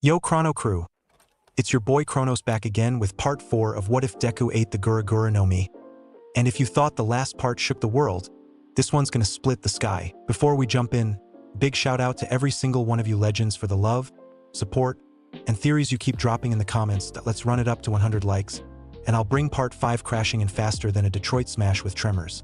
Yo ChronoCrew, it's your boy Chronos back again with part 4 of What If Deku Ate the Gura Gura no Mi. And if you thought the last part shook the world, this one's gonna split the sky. Before we jump in, big shout out to every single one of you legends for the love, support, and theories you keep dropping in the comments. Let's run it up to 100 likes, and I'll bring part 5 crashing in faster than a Detroit smash with tremors.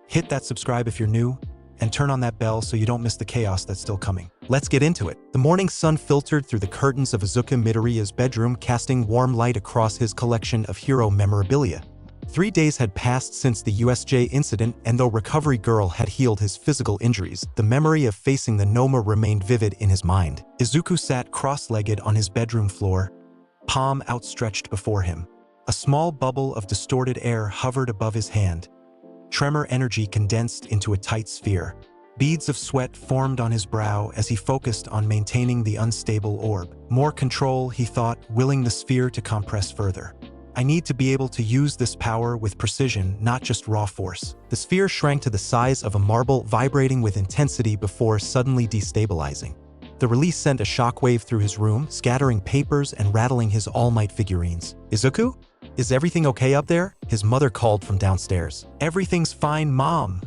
Hit that subscribe if you're new, and turn on that bell so you don't miss the chaos that's still coming. Let's get into it. The morning sun filtered through the curtains of Izuku Midoriya's bedroom, casting warm light across his collection of hero memorabilia. 3 days had passed since the USJ incident, and though Recovery Girl had healed his physical injuries, the memory of facing the Noma remained vivid in his mind. Izuku sat cross-legged on his bedroom floor, palm outstretched before him. A small bubble of distorted air hovered above his hand. Tremor energy condensed into a tight sphere. Beads of sweat formed on his brow as he focused on maintaining the unstable orb. More control, he thought, willing the sphere to compress further. I need to be able to use this power with precision, not just raw force. The sphere shrank to the size of a marble, vibrating with intensity before suddenly destabilizing. The release sent a shockwave through his room, scattering papers and rattling his All Might figurines. Izuku? Is everything okay up there? His mother called from downstairs. Everything's fine, Mom,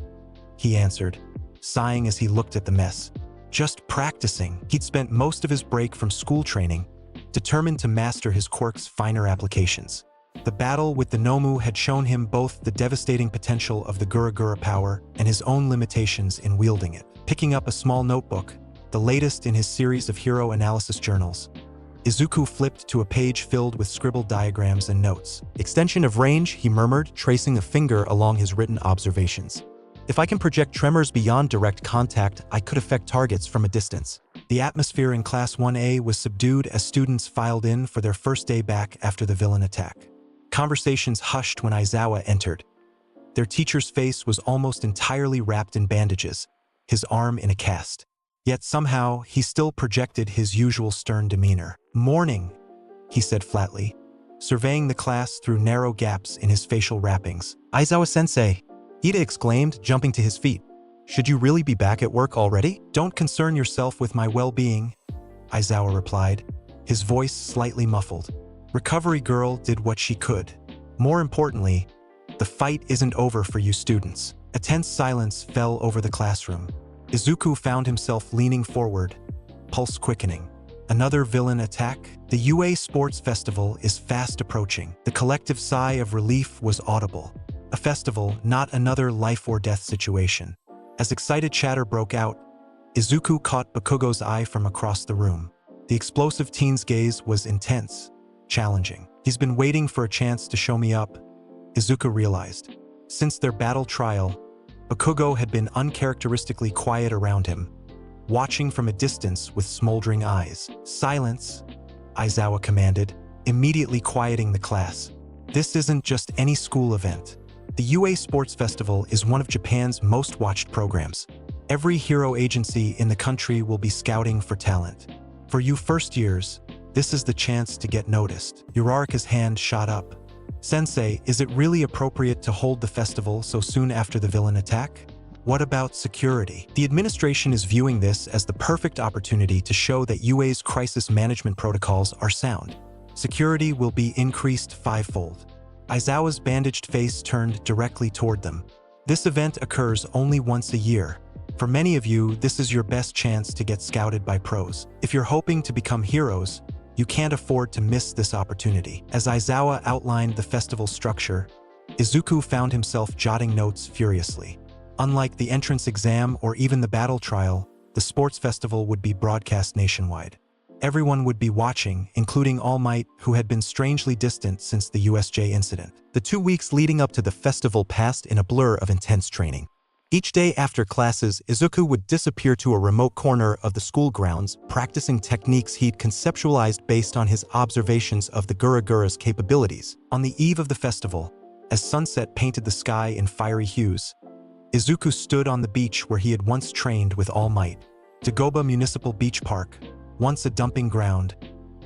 he answered, sighing as he looked at the mess. Just practicing. He'd spent most of his break from school training, determined to master his quirk's finer applications. The battle with the Nomu had shown him both the devastating potential of the Gura Gura power and his own limitations in wielding it. Picking up a small notebook, the latest in his series of hero analysis journals, Izuku flipped to a page filled with scribbled diagrams and notes. Extension of range, he murmured, tracing a finger along his written observations. If I can project tremors beyond direct contact, I could affect targets from a distance. The atmosphere in Class 1A was subdued as students filed in for their first day back after the villain attack. Conversations hushed when Aizawa entered. Their teacher's face was almost entirely wrapped in bandages, his arm in a cast. Yet somehow, he still projected his usual stern demeanor. "Morning," he said flatly, surveying the class through narrow gaps in his facial wrappings. "Aizawa-sensei," Ida exclaimed, jumping to his feet. "Should you really be back at work already?" "Don't concern yourself with my well-being," Aizawa replied, his voice slightly muffled. "Recovery Girl did what she could. More importantly, the fight isn't over for you students." A tense silence fell over the classroom. Izuku found himself leaning forward, pulse quickening. Another villain attack? The UA Sports Festival is fast approaching. The collective sigh of relief was audible. A festival, not another life-or-death situation. As excited chatter broke out, Izuku caught Bakugo's eye from across the room. The explosive teen's gaze was intense, challenging. "He's been waiting for a chance to show me up," Izuku realized. Since their battle trial, Bakugo had been uncharacteristically quiet around him, watching from a distance with smoldering eyes. "Silence," Aizawa commanded, immediately quieting the class. "This isn't just any school event. The UA Sports Festival is one of Japan's most watched programs. Every hero agency in the country will be scouting for talent. For you first years, this is the chance to get noticed." Uraraka's hand shot up. "Sensei, is it really appropriate to hold the festival so soon after the villain attack? What about security?" The administration is viewing this as the perfect opportunity to show that UA's crisis management protocols are sound. Security will be increased 5-fold. Aizawa's bandaged face turned directly toward them. "This event occurs only once a year. For many of you, this is your best chance to get scouted by pros. If you're hoping to become heroes, you can't afford to miss this opportunity." As Aizawa outlined the festival structure, Izuku found himself jotting notes furiously. Unlike the entrance exam or even the battle trial, the sports festival would be broadcast nationwide. Everyone would be watching, including All Might, who had been strangely distant since the USJ incident. The 2 weeks leading up to the festival passed in a blur of intense training. Each day after classes, Izuku would disappear to a remote corner of the school grounds, practicing techniques he'd conceptualized based on his observations of the Gura Gura's capabilities. On the eve of the festival, as sunset painted the sky in fiery hues, Izuku stood on the beach where he had once trained with All Might. Dagoba Municipal Beach Park, once a dumping ground,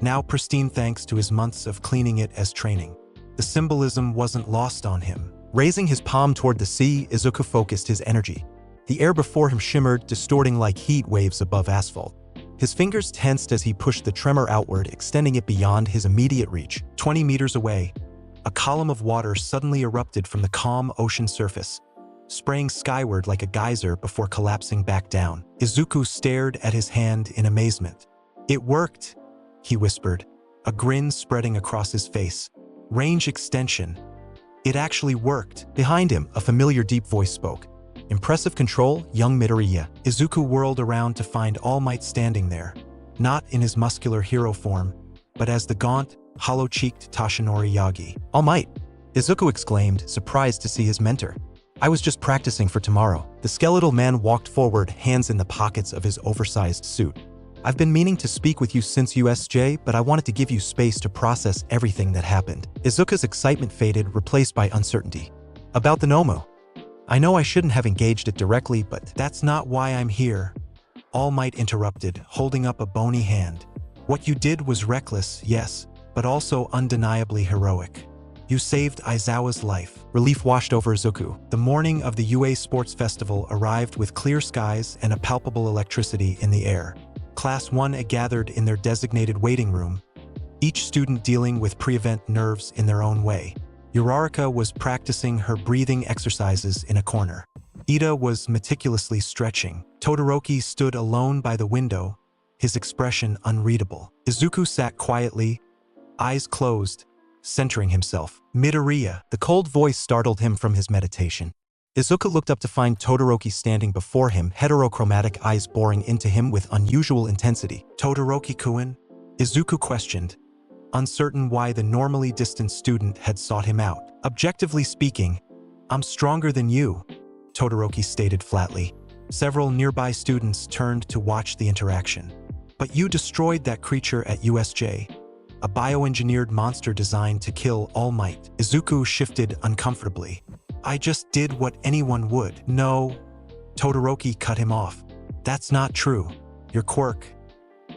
now pristine thanks to his months of cleaning it as training. The symbolism wasn't lost on him. Raising his palm toward the sea, Izuku focused his energy. The air before him shimmered, distorting like heat waves above asphalt. His fingers tensed as he pushed the tremor outward, extending it beyond his immediate reach. 20 meters away, a column of water suddenly erupted from the calm ocean surface, spraying skyward like a geyser before collapsing back down. Izuku stared at his hand in amazement. "It worked," he whispered, a grin spreading across his face. "Range extension. It actually worked." Behind him, a familiar deep voice spoke. "Impressive control, young Midoriya." Izuku whirled around to find All Might standing there, not in his muscular hero form, but as the gaunt, hollow-cheeked Toshinori Yagi. "All Might!" Izuku exclaimed, surprised to see his mentor. "I was just practicing for tomorrow." The skeletal man walked forward, hands in the pockets of his oversized suit. "I've been meaning to speak with you since USJ, but I wanted to give you space to process everything that happened." Izuku's excitement faded, replaced by uncertainty. "About the Nomu. I know I shouldn't have engaged it directly, but that's not why I'm here." All Might interrupted, holding up a bony hand. "What you did was reckless, yes, but also undeniably heroic. You saved Aizawa's life." Relief washed over Izuku. The morning of the UA Sports Festival arrived with clear skies and a palpable electricity in the air. Class 1A gathered in their designated waiting room, each student dealing with pre-event nerves in their own way. Uraraka was practicing her breathing exercises in a corner. Ida was meticulously stretching. Todoroki stood alone by the window, his expression unreadable. Izuku sat quietly, eyes closed, centering himself. "Midoriya." The cold voice startled him from his meditation. Izuku looked up to find Todoroki standing before him, heterochromatic eyes boring into him with unusual intensity. "Todoroki-kun?" Izuku questioned, uncertain why the normally distant student had sought him out. "Objectively speaking, I'm stronger than you," Todoroki stated flatly. Several nearby students turned to watch the interaction. "But you destroyed that creature at USJ. A bioengineered monster designed to kill All Might." Izuku shifted uncomfortably. "I just did what anyone would." "No," Todoroki cut him off. "That's not true. Your quirk,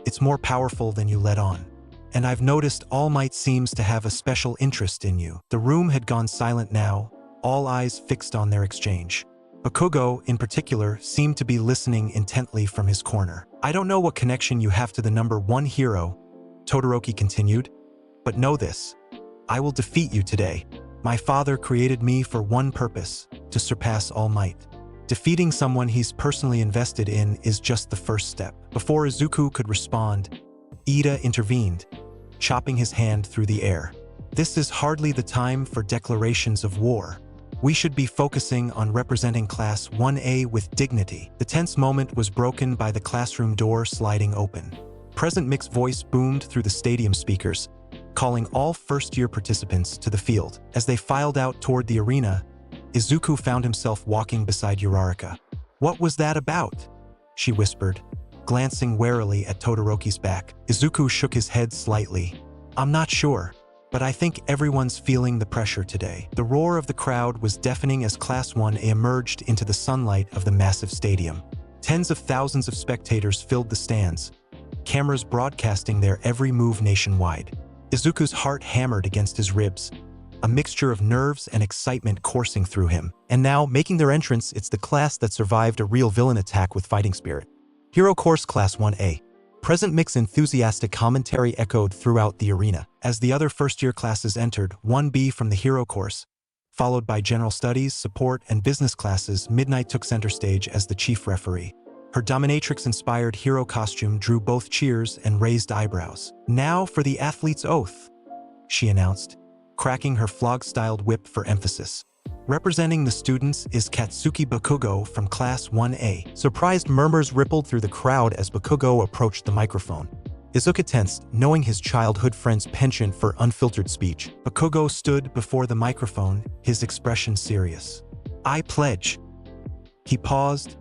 it's more powerful than you let on. And I've noticed All Might seems to have a special interest in you." The room had gone silent now, all eyes fixed on their exchange. Bakugo, in particular, seemed to be listening intently from his corner. "I don't know what connection you have to the number 1 hero," Todoroki continued, "but know this. I will defeat you today. My father created me for one purpose, to surpass All Might. Defeating someone he's personally invested in is just the first step." Before Izuku could respond, Ida intervened, chopping his hand through the air. "This is hardly the time for declarations of war. We should be focusing on representing Class 1A with dignity." The tense moment was broken by the classroom door sliding open. Present Mick's voice boomed through the stadium speakers, calling all first-year participants to the field. As they filed out toward the arena, Izuku found himself walking beside Uraraka. "What was that about?" she whispered, glancing warily at Todoroki's back. Izuku shook his head slightly. "I'm not sure, but I think everyone's feeling the pressure today." The roar of the crowd was deafening as Class 1A emerged into the sunlight of the massive stadium. Tens of thousands of spectators filled the stands, cameras broadcasting their every move nationwide. Izuku's heart hammered against his ribs, a mixture of nerves and excitement coursing through him. And now, making their entrance, it's the class that survived a real villain attack with fighting spirit. Hero Course Class 1A. Present Mick's enthusiastic commentary echoed throughout the arena. As the other first-year classes entered, 1B from the Hero Course, followed by General Studies, Support, and Business classes, Midnight took center stage as the chief referee. Her dominatrix-inspired hero costume drew both cheers and raised eyebrows. "Now for the athlete's oath," she announced, cracking her flog-styled whip for emphasis. Representing the students is Katsuki Bakugo from Class 1A. Surprised murmurs rippled through the crowd as Bakugo approached the microphone. Izuku tensed, knowing his childhood friend's penchant for unfiltered speech. Bakugo stood before the microphone, his expression serious. "I pledge." He paused,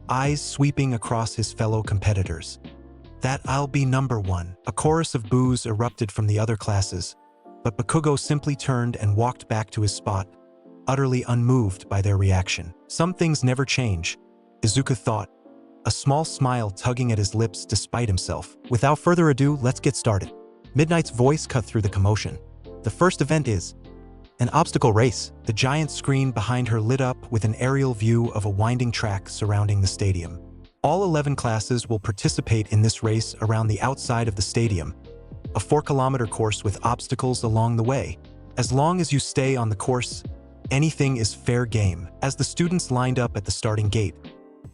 eyes sweeping across his fellow competitors. "That I'll be number 1. A chorus of boos erupted from the other classes, but Bakugo simply turned and walked back to his spot, utterly unmoved by their reaction. Some things never change, Izuku thought, a small smile tugging at his lips despite himself. "Without further ado, let's get started." Midnight's voice cut through the commotion. "The first event is an obstacle race." The giant screen behind her lit up with an aerial view of a winding track surrounding the stadium. All 11 classes will participate in this race around the outside of the stadium, a 4-kilometer course with obstacles along the way. As long as you stay on the course, anything is fair game. As the students lined up at the starting gate,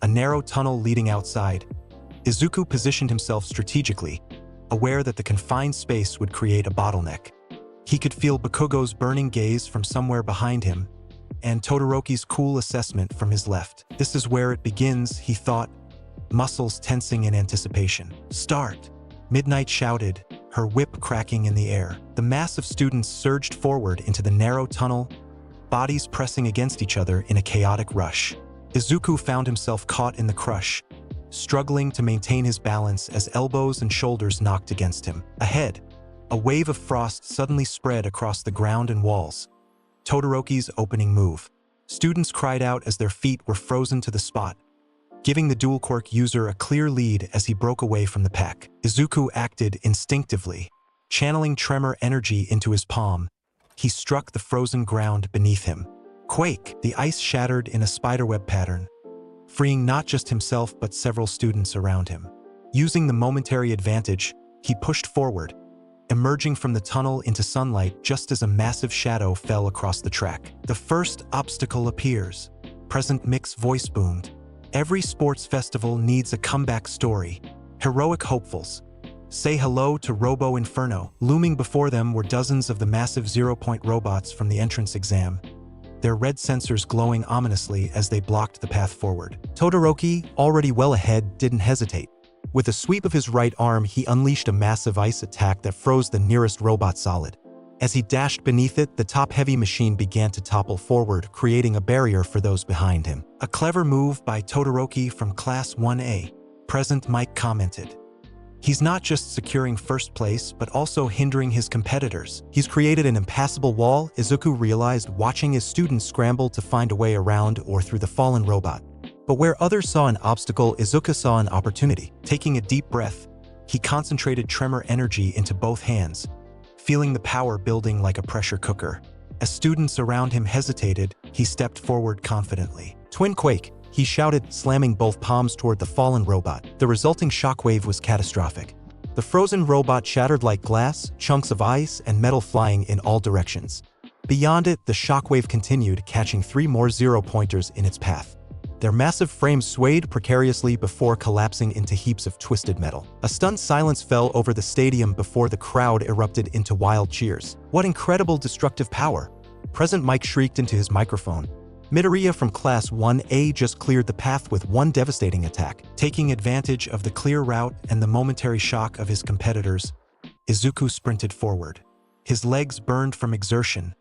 a narrow tunnel leading outside, Izuku positioned himself strategically, aware that the confined space would create a bottleneck. He could feel Bakugo's burning gaze from somewhere behind him, and Todoroki's cool assessment from his left. This is where it begins, he thought, muscles tensing in anticipation. Start! Midnight shouted, her whip cracking in the air. The mass of students surged forward into the narrow tunnel, bodies pressing against each other in a chaotic rush. Izuku found himself caught in the crush, struggling to maintain his balance as elbows and shoulders knocked against him. Ahead, a wave of frost suddenly spread across the ground and walls. Todoroki's opening move. Students cried out as their feet were frozen to the spot, giving the dual quirk user a clear lead as he broke away from the pack. Izuku acted instinctively. Channeling tremor energy into his palm, he struck the frozen ground beneath him. Quake! The ice shattered in a spiderweb pattern, freeing not just himself but several students around him. Using the momentary advantage, he pushed forward, emerging from the tunnel into sunlight just as a massive shadow fell across the track. The first obstacle appears. Present Mick's voice boomed. Every sports festival needs a comeback story. Heroic hopefuls. Say hello to Robo Inferno. Looming before them were dozens of the massive zero-point robots from the entrance exam, their red sensors glowing ominously as they blocked the path forward. Todoroki, already well ahead, didn't hesitate. With a sweep of his right arm, he unleashed a massive ice attack that froze the nearest robot solid. As he dashed beneath it, the top-heavy machine began to topple forward, creating a barrier for those behind him. A clever move by Todoroki from Class 1A, Present Mike commented. He's not just securing first place, but also hindering his competitors. He's created an impassable wall, Izuku realized, watching his students scramble to find a way around or through the fallen robot. But where others saw an obstacle, Izuku saw an opportunity. Taking a deep breath, he concentrated tremor energy into both hands, feeling the power building like a pressure cooker. As students around him hesitated, he stepped forward confidently. Twin Quake! He shouted, slamming both palms toward the fallen robot. The resulting shockwave was catastrophic. The frozen robot shattered like glass, chunks of ice and metal flying in all directions. Beyond it, the shockwave continued, catching 3 more zero-pointers in its path. Their massive frames swayed precariously before collapsing into heaps of twisted metal. A stunned silence fell over the stadium before the crowd erupted into wild cheers. What incredible destructive power! Present Mike shrieked into his microphone. Midoriya from Class 1A just cleared the path with one devastating attack. Taking advantage of the clear route and the momentary shock of his competitors, Izuku sprinted forward. His legs burned from exertion,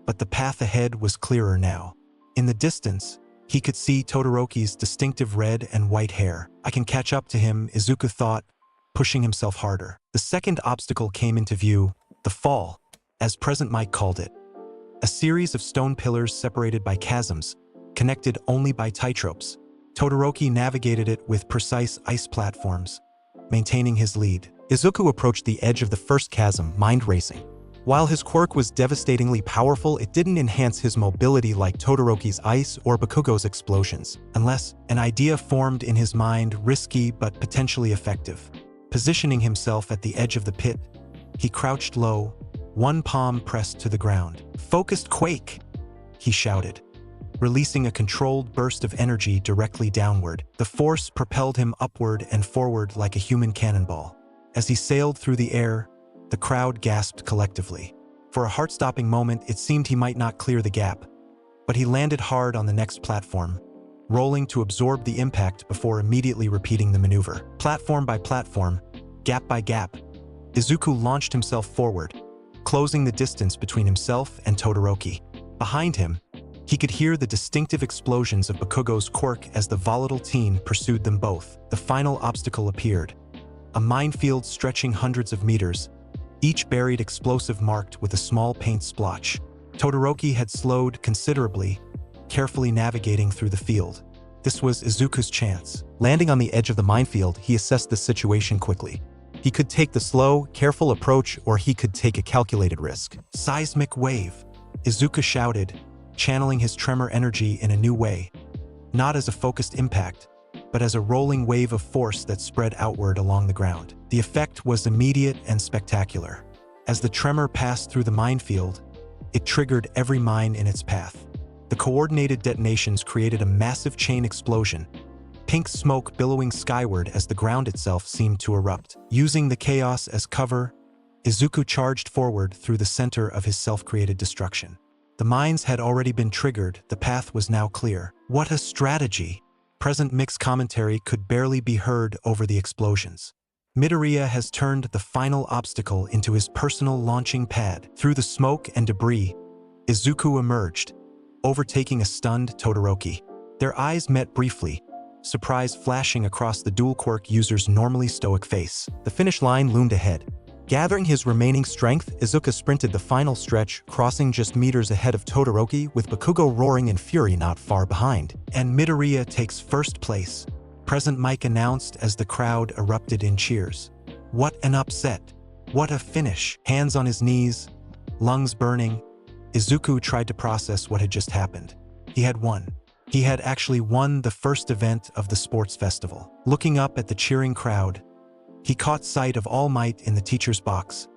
but the path ahead was clearer now. In the distance, he could see Todoroki's distinctive red and white hair. I can catch up to him, Izuku thought, pushing himself harder. The second obstacle came into view, the fall, as Present Mike called it. A series of stone pillars separated by chasms, connected only by tightropes. Todoroki navigated it with precise ice platforms, maintaining his lead. Izuku approached the edge of the first chasm, mind racing. While his quirk was devastatingly powerful, it didn't enhance his mobility like Todoroki's ice or Bakugo's explosions, unless an idea formed in his mind, risky but potentially effective. Positioning himself at the edge of the pit, he crouched low, one palm pressed to the ground. Focused Quake! He shouted, releasing a controlled burst of energy directly downward. The force propelled him upward and forward like a human cannonball. As he sailed through the air, the crowd gasped collectively. For a heart-stopping moment, it seemed he might not clear the gap, but he landed hard on the next platform, rolling to absorb the impact before immediately repeating the maneuver. Platform by platform, gap by gap, Izuku launched himself forward, closing the distance between himself and Todoroki. Behind him, he could hear the distinctive explosions of Bakugo's quirk as the volatile teen pursued them both. The final obstacle appeared, a minefield stretching hundreds of meters, each buried explosive marked with a small paint splotch. Todoroki had slowed considerably, carefully navigating through the field. This was Izuku's chance. Landing on the edge of the minefield, he assessed the situation quickly. He could take the slow, careful approach, or he could take a calculated risk. Seismic wave, Izuku shouted, channeling his tremor energy in a new way. Not as a focused impact, but as a rolling wave of force that spread outward along the ground. The effect was immediate and spectacular. As the tremor passed through the minefield, it triggered every mine in its path. The coordinated detonations created a massive chain explosion, pink smoke billowing skyward as the ground itself seemed to erupt. Using the chaos as cover, Izuku charged forward through the center of his self-created destruction. The mines had already been triggered, the path was now clear. What a strategy! Present mixed commentary could barely be heard over the explosions. Midoriya has turned the final obstacle into his personal launching pad. Through the smoke and debris, Izuku emerged, overtaking a stunned Todoroki. Their eyes met briefly, surprise flashing across the dual quirk user's normally stoic face. The finish line loomed ahead. Gathering his remaining strength, Izuku sprinted the final stretch, crossing just meters ahead of Todoroki, with Bakugo roaring in fury not far behind. And Midoriya takes first place, Present Mike announced as the crowd erupted in cheers. What an upset! What a finish! Hands on his knees, lungs burning, Izuku tried to process what had just happened. He had won. He had actually won the first event of the sports festival. Looking up at the cheering crowd, he caught sight of All Might in the teacher's box,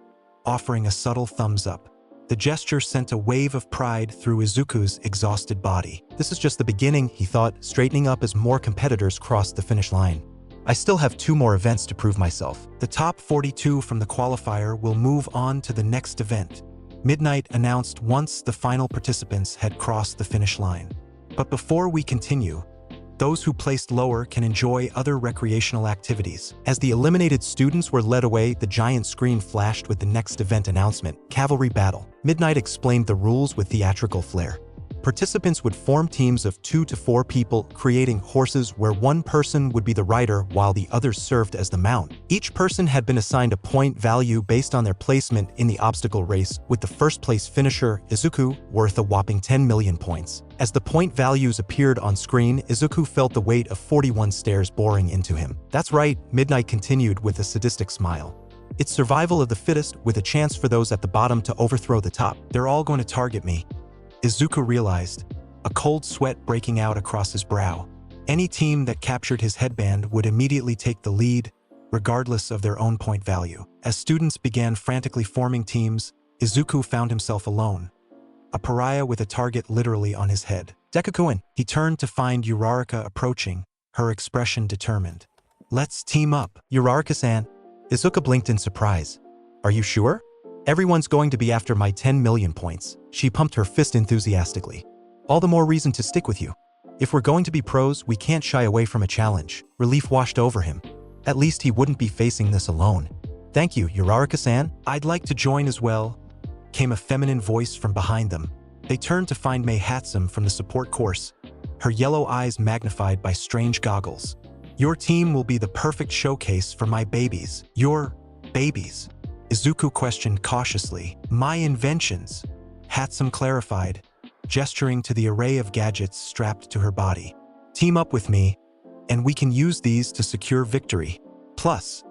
offering a subtle thumbs up. The gesture sent a wave of pride through Izuku's exhausted body. This is just the beginning, he thought, straightening up as more competitors crossed the finish line. I still have 2 more events to prove myself. The top 42 from the qualifier will move on to the next event, Midnight announced once the final participants had crossed the finish line. But before we continue, those who placed lower can enjoy other recreational activities. As the eliminated students were led away, the giant screen flashed with the next event announcement, Cavalry Battle. Midnight explained the rules with theatrical flair. Participants would form teams of 2 to 4 people, creating horses where one person would be the rider while the others served as the mount. Each person had been assigned a point value based on their placement in the obstacle race, with the first place finisher, Izuku, worth a whopping 10 million points. As the point values appeared on screen, Izuku felt the weight of 41 stairs boring into him. That's right, Midnight continued with a sadistic smile. It's survival of the fittest, with a chance for those at the bottom to overthrow the top. They're all going to target me, Izuku realized, a cold sweat breaking out across his brow. Any team that captured his headband would immediately take the lead, regardless of their own point value. As students began frantically forming teams, Izuku found himself alone, a pariah with a target literally on his head. Deku-kun! He turned to find Uraraka approaching, her expression determined. Let's team up, Uraraka-san. Izuku blinked in surprise. Are you sure? Everyone's going to be after my 10 million points. She pumped her fist enthusiastically. All the more reason to stick with you. If we're going to be pros, we can't shy away from a challenge. Relief washed over him. At least he wouldn't be facing this alone. Thank you, Uraraka-san. I'd like to join as well, came a feminine voice from behind them. They turned to find Hatsum from the support course, her yellow eyes magnified by strange goggles. Your team will be the perfect showcase for my babies. Your babies? Izuku questioned cautiously. My inventions, Hatsum clarified, gesturing to the array of gadgets strapped to her body. Team up with me, and we can use these to secure victory. Plus,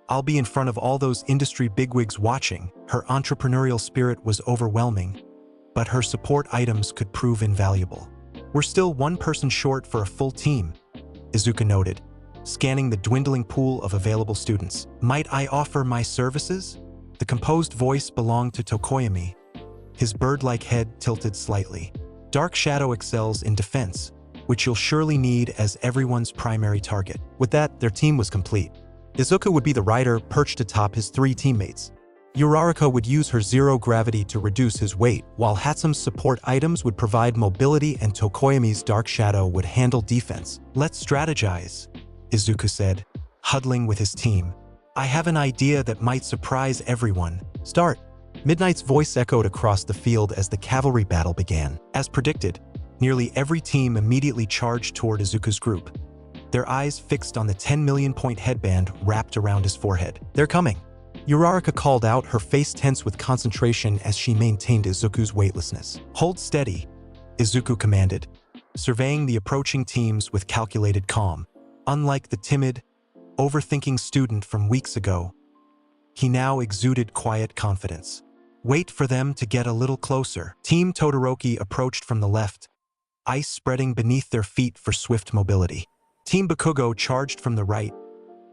I'll be in front of all those industry bigwigs watching. Her entrepreneurial spirit was overwhelming, but her support items could prove invaluable. We're still 1 person short for a full team, Izuku noted, scanning the dwindling pool of available students. Might I offer my services? The composed voice belonged to Tokoyami, his bird-like head tilted slightly. Dark Shadow excels in defense, which you'll surely need as everyone's primary target. With that, their team was complete. Izuku would be the rider perched atop his 3 teammates. Uraraka would use her zero gravity to reduce his weight, while Hatsum's support items would provide mobility and Tokoyami's Dark Shadow would handle defense. Let's strategize, Izuku said, huddling with his team. I have an idea that might surprise everyone. Start. Midnight's voice echoed across the field as the cavalry battle began. As predicted, nearly every team immediately charged toward Izuku's group, their eyes fixed on the 10 million point headband wrapped around his forehead. They're coming. Uraraka called out, her face tense with concentration as she maintained Izuku's weightlessness. Hold steady, Izuku commanded, surveying the approaching teams with calculated calm. Unlike the timid, overthinking student from weeks ago, he now exuded quiet confidence. Wait for them to get a little closer. Team Todoroki approached from the left, ice spreading beneath their feet for swift mobility. Team Bakugo charged from the right,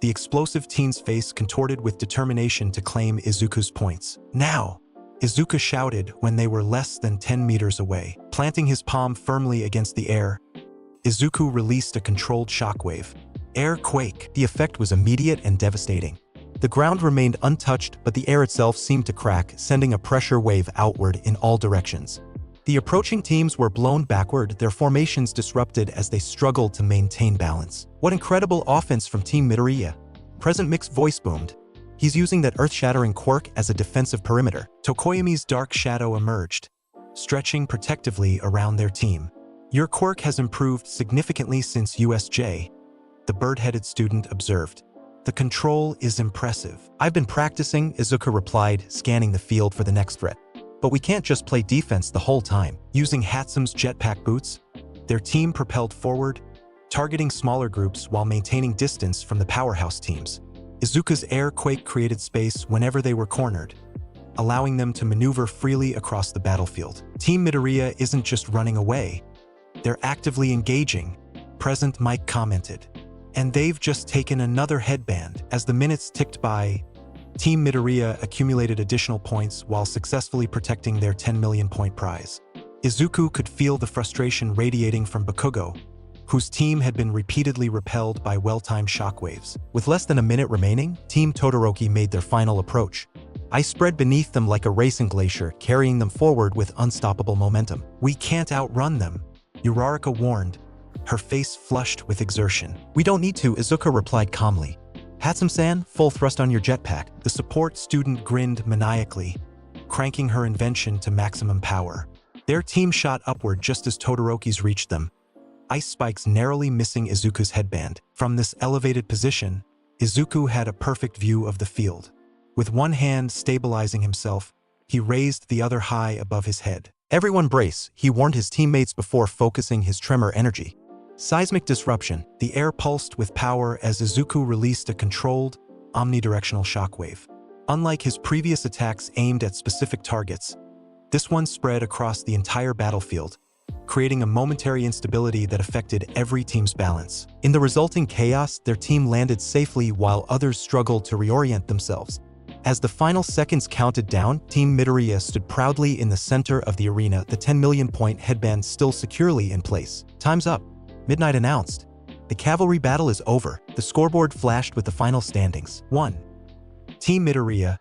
the explosive teen's face contorted with determination to claim Izuku's points. Now! Izuku shouted when they were less than 10 meters away. Planting his palm firmly against the air, Izuku released a controlled shockwave. Air quake. The effect was immediate and devastating. The ground remained untouched, but the air itself seemed to crack, sending a pressure wave outward in all directions. The approaching teams were blown backward, their formations disrupted as they struggled to maintain balance. What incredible offense from Team Midoriya! Present Mix's voice boomed. He's using that earth-shattering quirk as a defensive perimeter. Tokoyami's dark shadow emerged, stretching protectively around their team. Your quirk has improved significantly since USJ, the bird-headed student observed. The control is impressive. I've been practicing, Izuku replied, scanning the field for the next threat. But we can't just play defense the whole time. Using Hatsum's jetpack boots, their team propelled forward, targeting smaller groups while maintaining distance from the powerhouse teams. Izuku's air quake created space whenever they were cornered, allowing them to maneuver freely across the battlefield. Team Midoriya isn't just running away, they're actively engaging, Present Mike commented. And they've just taken another headband. As the minutes ticked by, Team Midoriya accumulated additional points while successfully protecting their 10 million point prize. Izuku could feel the frustration radiating from Bakugo, whose team had been repeatedly repelled by well-timed shockwaves. With less than a minute remaining, Team Todoroki made their final approach. Ice spread beneath them like a racing glacier, carrying them forward with unstoppable momentum. We can't outrun them, Uraraka warned, her face flushed with exertion. We don't need to, Izuku replied calmly. Hatsum-san, full thrust on your jetpack. The support student grinned maniacally, cranking her invention to maximum power. Their team shot upward just as Todoroki's reached them, ice spikes narrowly missing Izuku's headband. From this elevated position, Izuku had a perfect view of the field. With one hand stabilizing himself, he raised the other high above his head. Everyone brace, he warned his teammates before focusing his tremor energy. Seismic disruption. The air pulsed with power as Izuku released a controlled, omnidirectional shockwave. Unlike his previous attacks aimed at specific targets, this one spread across the entire battlefield, creating a momentary instability that affected every team's balance. In the resulting chaos, their team landed safely while others struggled to reorient themselves. As the final seconds counted down, Team Midoriya stood proudly in the center of the arena, the 10 million point headband still securely in place. Time's up, midnight announced. The Cavalry Battle is over. The scoreboard flashed with the final standings. 1. Team Midoriya,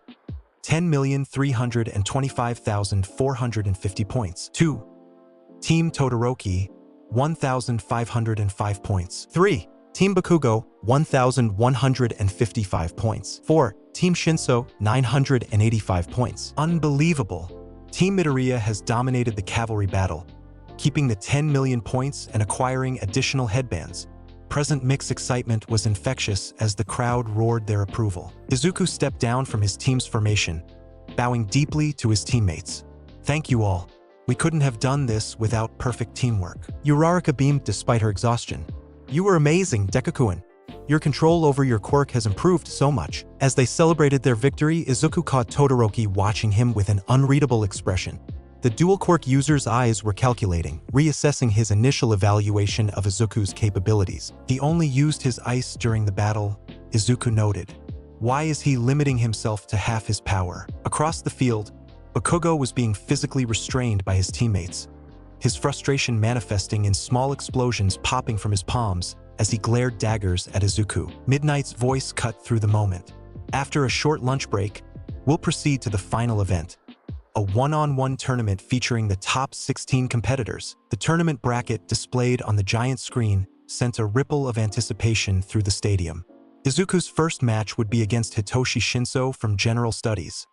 10,325,450 points. 2. Team Todoroki, 1,505 points. 3. Team Bakugo, 1,155 points. 4. Team Shinso, 985 points. Unbelievable! Team Midoriya has dominated the Cavalry Battle, keeping the 10 million points and acquiring additional headbands. Present Mix's excitement was infectious as the crowd roared their approval. Izuku stepped down from his team's formation, bowing deeply to his teammates. Thank you all. We couldn't have done this without perfect teamwork. Uraraka beamed despite her exhaustion. You were amazing, Deku-kun. Your control over your quirk has improved so much. As they celebrated their victory, Izuku caught Todoroki watching him with an unreadable expression. The dual quirk user's eyes were calculating, reassessing his initial evaluation of Izuku's capabilities. He only used his ice during the battle, Izuku noted. Why is he limiting himself to half his power? Across the field, Bakugo was being physically restrained by his teammates, his frustration manifesting in small explosions popping from his palms as he glared daggers at Izuku. Midnight's voice cut through the moment. After a short lunch break, we'll proceed to the final event. A one-on-one tournament featuring the top 16 competitors. The tournament bracket displayed on the giant screen sent a ripple of anticipation through the stadium. Izuku's first match would be against Hitoshi Shinso from General Studies,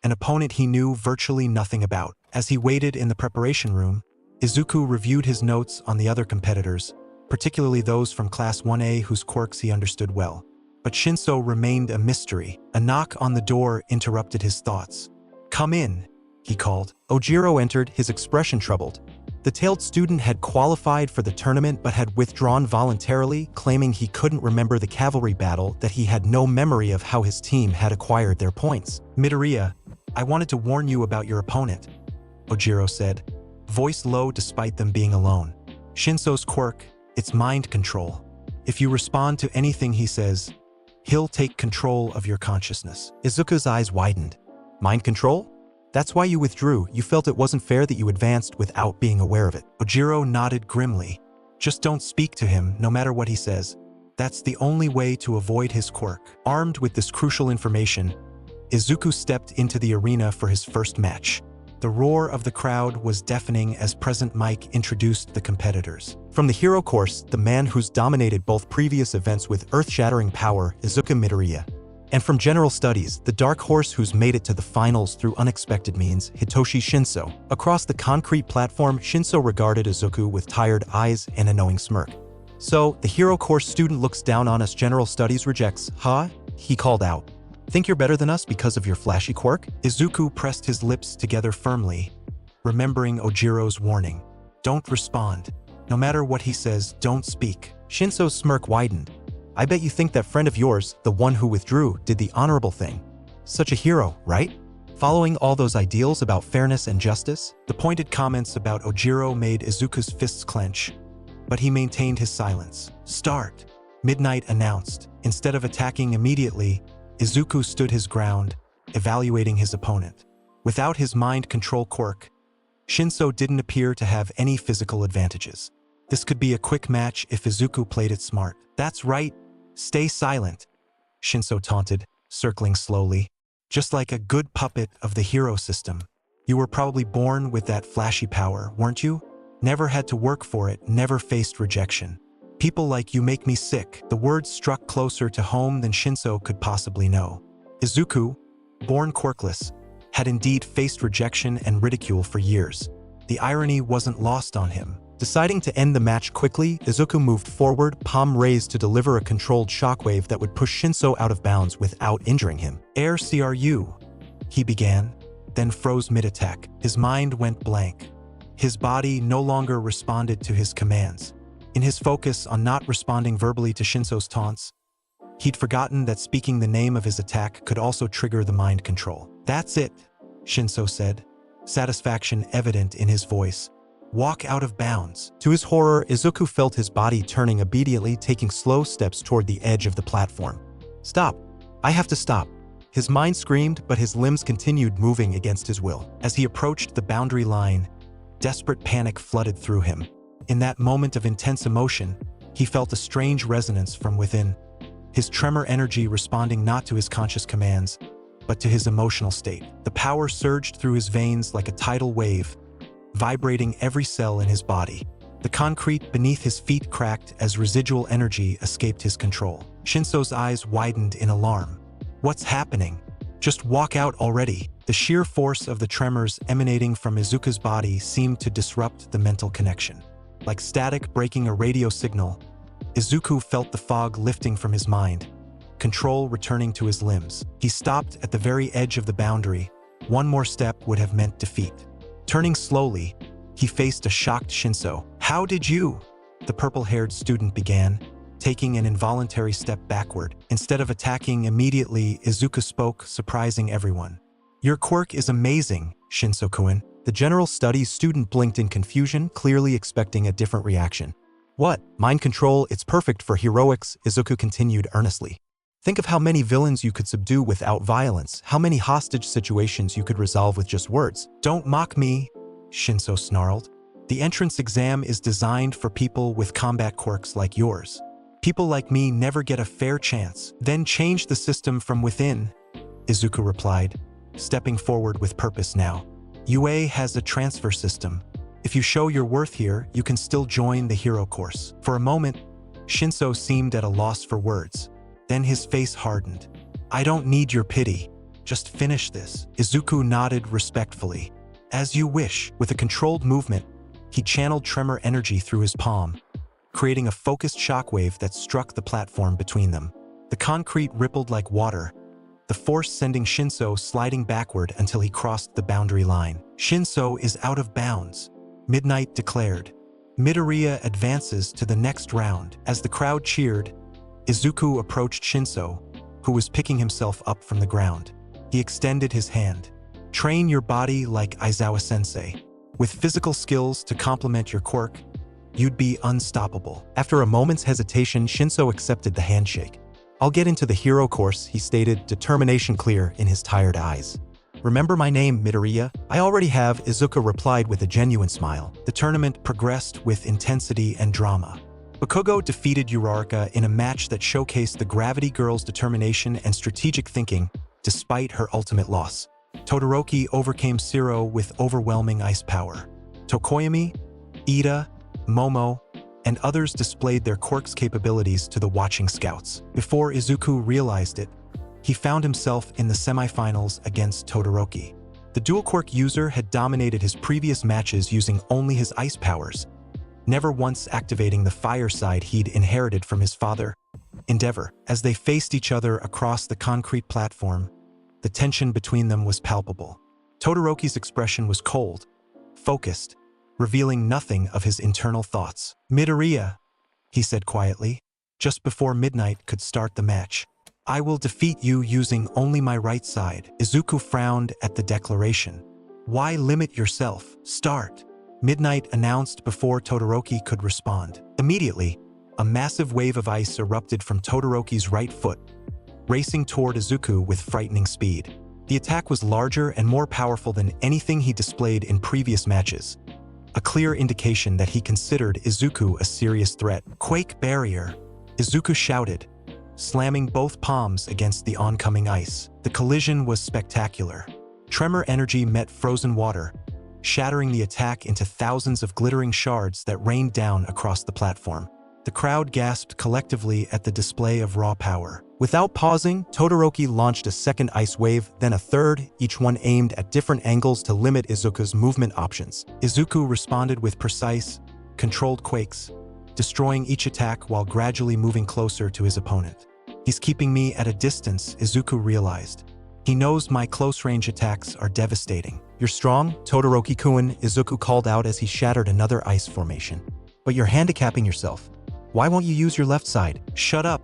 an opponent he knew virtually nothing about. As he waited in the preparation room, Izuku reviewed his notes on the other competitors, particularly those from Class 1A whose quirks he understood well. But Shinso remained a mystery. A knock on the door interrupted his thoughts. "Come in," he called. Ojiro entered, his expression troubled. The TILTS student had qualified for the tournament but had withdrawn voluntarily, claiming he couldn't remember the Cavalry Battle, that he had no memory of how his team had acquired their points. "Midoriya, I wanted to warn you about your opponent," Ojiro said, voice low despite them being alone. "Shinso's quirk, it's mind control. If you respond to anything he says, he'll take control of your consciousness. Izuku's eyes widened. Mind control? That's why you withdrew. You felt it wasn't fair that you advanced without being aware of it. Ojiro nodded grimly. Just don't speak to him, no matter what he says. That's the only way to avoid his quirk. Armed with this crucial information, Izuku stepped into the arena for his first match. The roar of the crowd was deafening as President Mike introduced the competitors. From the hero course, the man who's dominated both previous events with earth-shattering power, Izuku Midoriya. And from general studies, the dark horse who's made it to the finals through unexpected means, Hitoshi Shinso. Across the concrete platform, Shinso regarded Izuku with tired eyes and a knowing smirk. So, the hero course student looks down on us, general studies rejects, huh? He called out. Think you're better than us because of your flashy quirk? Izuku pressed his lips together firmly, remembering Ojiro's warning. Don't respond. No matter what he says, don't speak. Shinso's smirk widened. I bet you think that friend of yours, the one who withdrew, did the honorable thing. Such a hero, right? Following all those ideals about fairness and justice, the pointed comments about Ojiro made Izuku's fists clench, but he maintained his silence. Start, Midnight announced. Instead of attacking immediately, Izuku stood his ground, evaluating his opponent. Without his mind control quirk, Shinso didn't appear to have any physical advantages. This could be a quick match if Izuku played it smart. That's right, stay silent, Shinso taunted, circling slowly. Just like a good puppet of the hero system. You were probably born with that flashy power, weren't you? Never had to work for it, never faced rejection. People like you make me sick. The words struck closer to home than Shinso could possibly know. Izuku, born quirkless, had indeed faced rejection and ridicule for years. The irony wasn't lost on him. Deciding to end the match quickly, Izuku moved forward, palm raised to deliver a controlled shockwave that would push Shinso out of bounds without injuring him. Air CRU, he began, then froze mid-attack. His mind went blank. His body no longer responded to his commands. In his focus on not responding verbally to Shinso's taunts, he'd forgotten that speaking the name of his attack could also trigger the mind control. That's it, Shinso said, satisfaction evident in his voice. Walk out of bounds. To his horror, Izuku felt his body turning obediently, taking slow steps toward the edge of the platform. Stop. I have to stop. His mind screamed, but his limbs continued moving against his will. As he approached the boundary line, desperate panic flooded through him. In that moment of intense emotion, he felt a strange resonance from within, his tremor energy responding not to his conscious commands, but to his emotional state. The power surged through his veins like a tidal wave, vibrating every cell in his body. The concrete beneath his feet cracked as residual energy escaped his control. Shinso's eyes widened in alarm. What's happening? Just walk out already. The sheer force of the tremors emanating from Izuku's body seemed to disrupt the mental connection. Like static breaking a radio signal, Izuku felt the fog lifting from his mind, control returning to his limbs. He stopped at the very edge of the boundary. One more step would have meant defeat. Turning slowly, he faced a shocked Shinso. How did you? The purple-haired student began, taking an involuntary step backward. Instead of attacking immediately, Izuku spoke, surprising everyone. Your quirk is amazing, Shinso-kun. The general studies student blinked in confusion, clearly expecting a different reaction. What? Mind control, it's perfect for heroics, Izuku continued earnestly. Think of how many villains you could subdue without violence, how many hostage situations you could resolve with just words. Don't mock me, Shinso snarled. The entrance exam is designed for people with combat quirks like yours. People like me never get a fair chance. Then change the system from within, Izuku replied, stepping forward with purpose now. UA has a transfer system. If you show your worth here, you can still join the hero course. For a moment, Shinso seemed at a loss for words. Then his face hardened. I don't need your pity. Just finish this. Izuku nodded respectfully. As you wish. With a controlled movement, he channeled tremor energy through his palm, creating a focused shockwave that struck the platform between them. The concrete rippled like water, the force sending Shinso sliding backward until he crossed the boundary line. Shinso is out of bounds, Midnight declared. Midoriya advances to the next round. As the crowd cheered, Izuku approached Shinso, who was picking himself up from the ground. He extended his hand. Train your body like Aizawa-sensei. With physical skills to complement your quirk, you'd be unstoppable. After a moment's hesitation, Shinso accepted the handshake. I'll get into the hero course, he stated, determination clear in his tired eyes. Remember my name, Midoriya? I already have, Izuku replied with a genuine smile. The tournament progressed with intensity and drama. Bakugo defeated Uraraka in a match that showcased the Gravity Girl's determination and strategic thinking despite her ultimate loss. Todoroki overcame Shiro with overwhelming ice power. Tokoyami, Ida, Momo, and others displayed their quirk's capabilities to the watching scouts. Before Izuku realized it, he found himself in the semifinals against Todoroki. The dual quirk user had dominated his previous matches using only his ice powers, never once activating the fire side he'd inherited from his father, Endeavor. As they faced each other across the concrete platform, the tension between them was palpable. Todoroki's expression was cold, focused, revealing nothing of his internal thoughts. Midoriya, he said quietly, just before midnight could start the match. I will defeat you using only my right side. Izuku frowned at the declaration. Why limit yourself? Start. Midnight announced before Todoroki could respond. Immediately, a massive wave of ice erupted from Todoroki's right foot, racing toward Izuku with frightening speed. The attack was larger and more powerful than anything he displayed in previous matches, a clear indication that he considered Izuku a serious threat. Quake barrier, Izuku shouted, slamming both palms against the oncoming ice. The collision was spectacular. Tremor energy met frozen water, shattering the attack into thousands of glittering shards that rained down across the platform. The crowd gasped collectively at the display of raw power. Without pausing, Todoroki launched a second ice wave, then a third, each one aimed at different angles to limit Izuku's movement options. Izuku responded with precise, controlled quakes, destroying each attack while gradually moving closer to his opponent. He's keeping me at a distance, Izuku realized. He knows my close-range attacks are devastating. You're strong, Todoroki-kun, Izuku called out as he shattered another ice formation. But you're handicapping yourself. Why won't you use your left side? Shut up,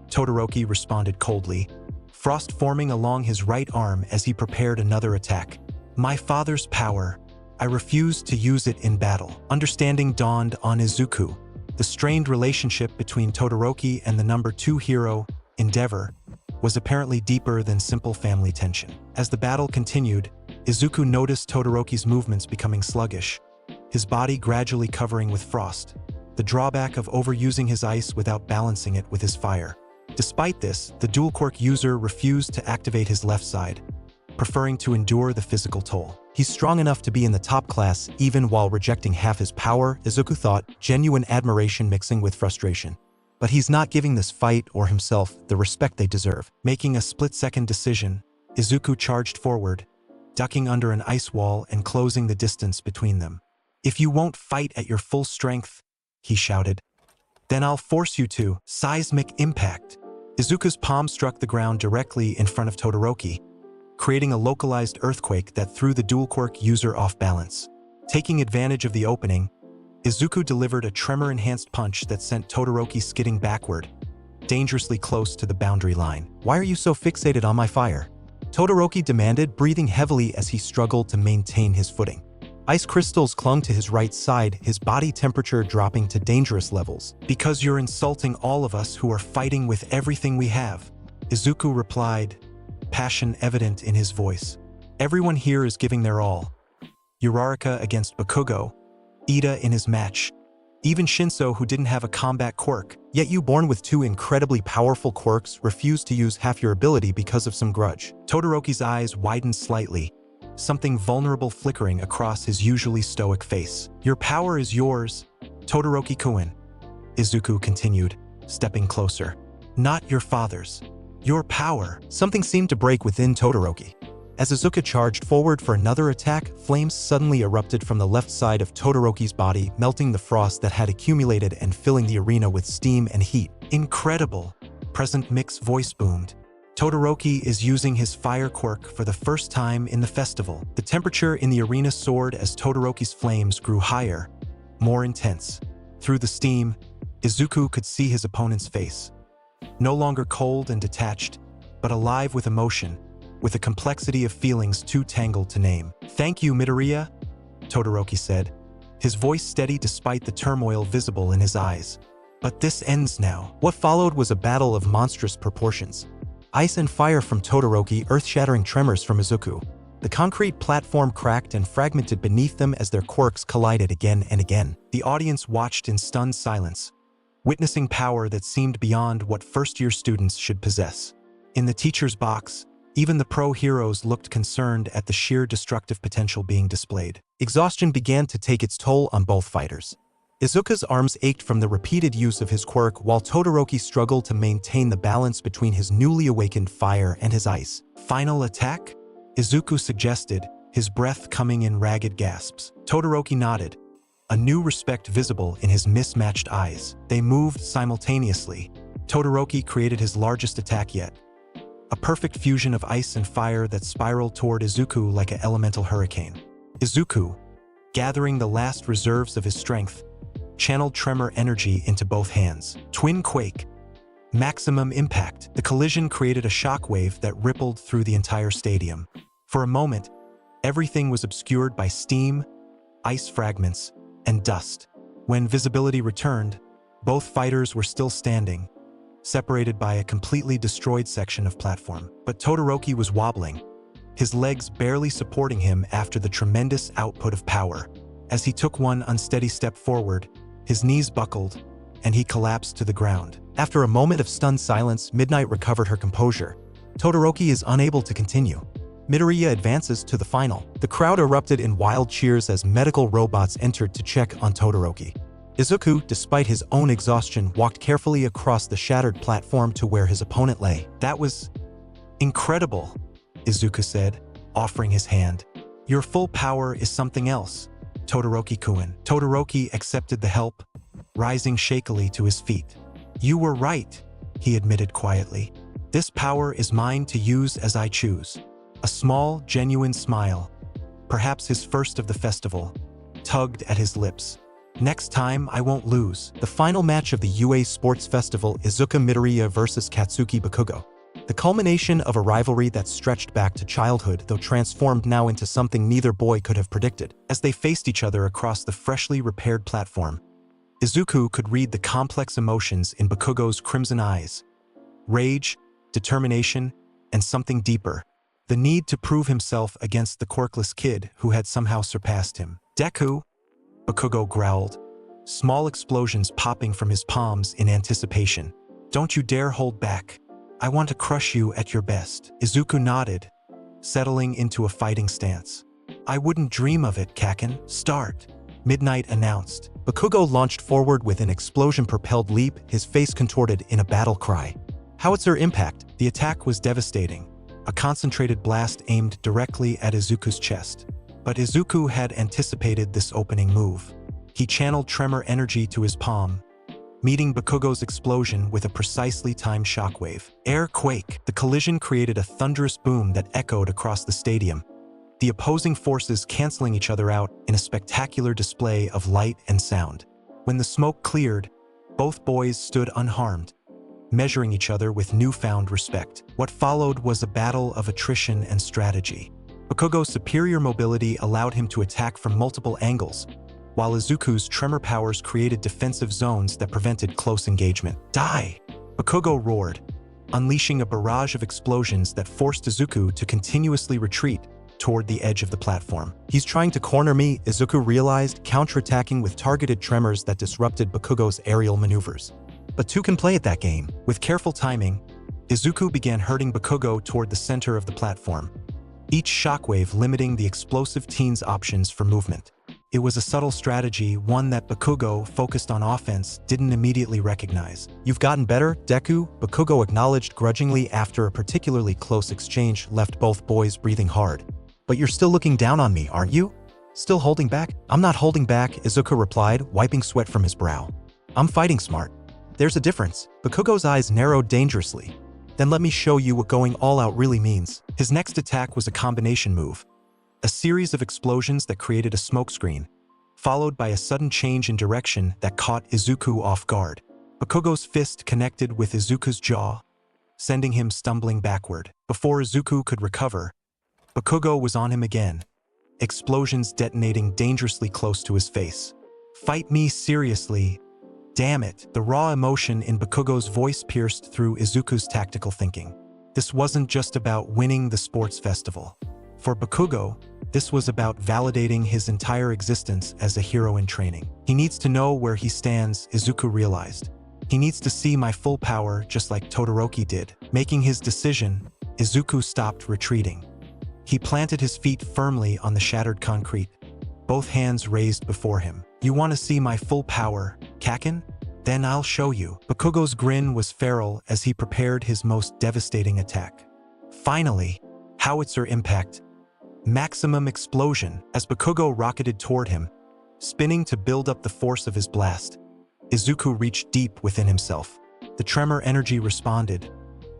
Todoroki responded coldly, frost forming along his right arm as he prepared another attack. My father's power. I refused to use it in battle. Understanding dawned on Izuku. The strained relationship between Todoroki and the number 2 hero, Endeavor, was apparently deeper than simple family tension. As the battle continued, Izuku noticed Todoroki's movements becoming sluggish, his body gradually covering with frost, the drawback of overusing his ice without balancing it with his fire. Despite this, the dual quirk user refused to activate his left side, preferring to endure the physical toll. He's strong enough to be in the top class even while rejecting half his power, Izuku thought, genuine admiration mixing with frustration. But he's not giving this fight or himself the respect they deserve. Making a split-second decision, Izuku charged forward, ducking under an ice wall and closing the distance between them. If you won't fight at your full strength, he shouted, then I'll force you to. Seismic impact. Izuku's palm struck the ground directly in front of Todoroki, creating a localized earthquake that threw the dual quirk user off balance. Taking advantage of the opening, Izuku delivered a tremor-enhanced punch that sent Todoroki skidding backward, dangerously close to the boundary line. Why are you so fixated on my fire? Todoroki demanded, breathing heavily as he struggled to maintain his footing. Ice crystals clung to his right side, his body temperature dropping to dangerous levels. Because you're insulting all of us who are fighting with everything we have, Izuku replied, passion evident in his voice. Everyone here is giving their all. Uraraka against Bakugo, Ida in his match, even Shinso who didn't have a combat quirk. Yet you born with 2 incredibly powerful quirks refused to use half your ability because of some grudge. Todoroki's eyes widened slightly, something vulnerable flickering across his usually stoic face. Your power is yours, Todoroki-kun, Izuku continued, stepping closer. Not your father's. Your power. Something seemed to break within Todoroki. As Izuku charged forward for another attack, flames suddenly erupted from the left side of Todoroki's body, melting the frost that had accumulated and filling the arena with steam and heat. Incredible, Present Mix voice boomed. Todoroki is using his fire quirk for the first time in the festival. The temperature in the arena soared as Todoroki's flames grew higher, more intense. Through the steam, Izuku could see his opponent's face. No longer cold and detached, but alive with emotion, with a complexity of feelings too tangled to name. Thank you, Midoriya, Todoroki said, his voice steady despite the turmoil visible in his eyes. But this ends now. What followed was a battle of monstrous proportions. Ice and fire from Todoroki, earth-shattering tremors from Izuku. The concrete platform cracked and fragmented beneath them as their quirks collided again and again. The audience watched in stunned silence, witnessing power that seemed beyond what first-year students should possess. In the teacher's box, even the pro-heroes looked concerned at the sheer destructive potential being displayed. Exhaustion began to take its toll on both fighters. Izuku's arms ached from the repeated use of his quirk, while Todoroki struggled to maintain the balance between his newly awakened fire and his ice. Final attack? Izuku suggested, his breath coming in ragged gasps. Todoroki nodded, a new respect visible in his mismatched eyes. They moved simultaneously. Todoroki created his largest attack yet, a perfect fusion of ice and fire that spiraled toward Izuku like an elemental hurricane. Izuku, gathering the last reserves of his strength, channeled tremor energy into both hands. Twin quake. Maximum impact. The collision created a shockwave that rippled through the entire stadium. For a moment, everything was obscured by steam, ice fragments, and dust. When visibility returned, both fighters were still standing, separated by a completely destroyed section of platform. But Todoroki was wobbling, his legs barely supporting him after the tremendous output of power. As he took one unsteady step forward, his knees buckled, and he collapsed to the ground. After a moment of stunned silence, Midnight recovered her composure. Todoroki is unable to continue. Midoriya advances to the final. The crowd erupted in wild cheers as medical robots entered to check on Todoroki. Izuku, despite his own exhaustion, walked carefully across the shattered platform to where his opponent lay. "That was incredible," Izuku said, offering his hand. "Your full power is something else, Todoroki-kun." Todoroki accepted the help, rising shakily to his feet. "You were right," he admitted quietly. "This power is mine to use as I choose." A small, genuine smile, perhaps his first of the festival, tugged at his lips. "Next time, I won't lose." The final match of the UA Sports Festival, Izuku Midoriya versus Katsuki Bakugo. The culmination of a rivalry that stretched back to childhood, though transformed now into something neither boy could have predicted. As they faced each other across the freshly repaired platform, Izuku could read the complex emotions in Bakugo's crimson eyes. Rage, determination, and something deeper. The need to prove himself against the quirkless kid who had somehow surpassed him. "Deku," Bakugo growled, small explosions popping from his palms in anticipation. "Don't you dare hold back. I want to crush you at your best." Izuku nodded, settling into a fighting stance. "I wouldn't dream of it, Kaken. Start," Midnight announced. Bakugo launched forward with an explosion-propelled leap, his face contorted in a battle cry. Howitzer impact. The attack was devastating, a concentrated blast aimed directly at Izuku's chest. But Izuku had anticipated this opening move. He channeled tremor energy to his palm, meeting Bakugo's explosion with a precisely timed shockwave. Air quake. The collision created a thunderous boom that echoed across the stadium, the opposing forces canceling each other out in a spectacular display of light and sound. When the smoke cleared, both boys stood unharmed, measuring each other with newfound respect. What followed was a battle of attrition and strategy. Bakugo's superior mobility allowed him to attack from multiple angles, while Izuku's tremor powers created defensive zones that prevented close engagement. "Die!" Bakugo roared, unleashing a barrage of explosions that forced Izuku to continuously retreat toward the edge of the platform. "He's trying to corner me," Izuku realized, counterattacking with targeted tremors that disrupted Bakugo's aerial maneuvers. But two can play at that game. With careful timing, Izuku began herding Bakugo toward the center of the platform, each shockwave limiting the explosive teen's options for movement. It was a subtle strategy, one that Bakugo, focused on offense, didn't immediately recognize. "You've gotten better, Deku," Bakugo acknowledged grudgingly after a particularly close exchange left both boys breathing hard. "But you're still looking down on me, aren't you? Still holding back?" "I'm not holding back," Izuku replied, wiping sweat from his brow. "I'm fighting smart." "There's a difference." Bakugo's eyes narrowed dangerously. "Then let me show you what going all out really means." His next attack was a combination move, a series of explosions that created a smokescreen, followed by a sudden change in direction that caught Izuku off guard. Bakugo's fist connected with Izuku's jaw, sending him stumbling backward. Before Izuku could recover, Bakugo was on him again, explosions detonating dangerously close to his face. "Fight me seriously. Damn it." The raw emotion in Bakugo's voice pierced through Izuku's tactical thinking. This wasn't just about winning the sports festival. For Bakugo, this was about validating his entire existence as a hero in training. He needs to know where he stands, Izuku realized. He needs to see my full power just like Todoroki did. Making his decision, Izuku stopped retreating. He planted his feet firmly on the shattered concrete, both hands raised before him. "You want to see my full power, Kaken? Then I'll show you." Bakugo's grin was feral as he prepared his most devastating attack. Finally, howitzer impact. Maximum explosion. As Bakugo rocketed toward him, spinning to build up the force of his blast, Izuku reached deep within himself. The tremor energy responded,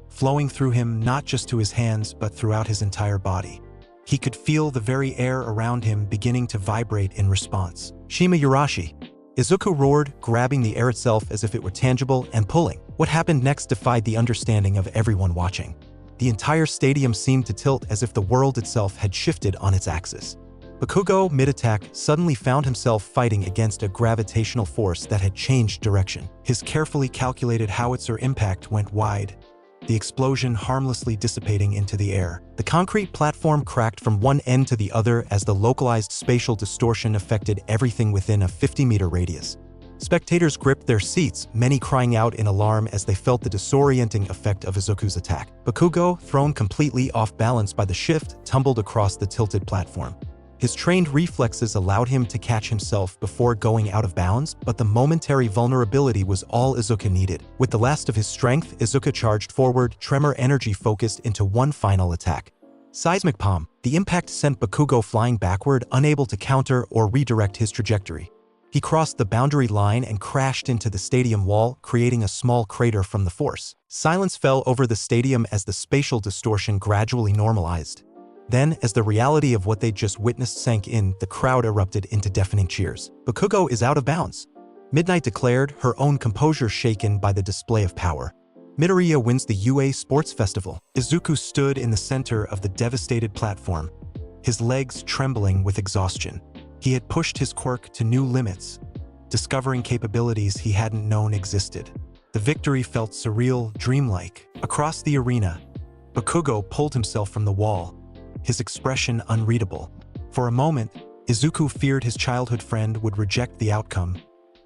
flowing through him not just to his hands but throughout his entire body. He could feel the very air around him beginning to vibrate in response. "Shima Yurashi!" Izuku roared, grabbing the air itself as if it were tangible and pulling. What happened next defied the understanding of everyone watching. The entire stadium seemed to tilt as if the world itself had shifted on its axis. Bakugo, mid-attack, suddenly found himself fighting against a gravitational force that had changed direction. His carefully calculated howitzer impact went wide, the explosion harmlessly dissipating into the air. The concrete platform cracked from one end to the other as the localized spatial distortion affected everything within a 50-meter radius. Spectators gripped their seats, many crying out in alarm as they felt the disorienting effect of Izuku's attack. Bakugo, thrown completely off balance by the shift, tumbled across the tilted platform. His trained reflexes allowed him to catch himself before going out of bounds, but the momentary vulnerability was all Izuku needed. With the last of his strength, Izuku charged forward, tremor energy focused into one final attack. Seismic Palm. The impact sent Bakugo flying backward, unable to counter or redirect his trajectory. He crossed the boundary line and crashed into the stadium wall, creating a small crater from the force. Silence fell over the stadium as the spatial distortion gradually normalized. Then, as the reality of what they'd just witnessed sank in, the crowd erupted into deafening cheers. "Bakugo is out of bounds," Midnight declared, her own composure shaken by the display of power. "Midoriya wins the UA Sports Festival." Izuku stood in the center of the devastated platform, his legs trembling with exhaustion. He had pushed his quirk to new limits, discovering capabilities he hadn't known existed. The victory felt surreal, dreamlike. Across the arena, Bakugo pulled himself from the wall, his expression unreadable. For a moment, Izuku feared his childhood friend would reject the outcome,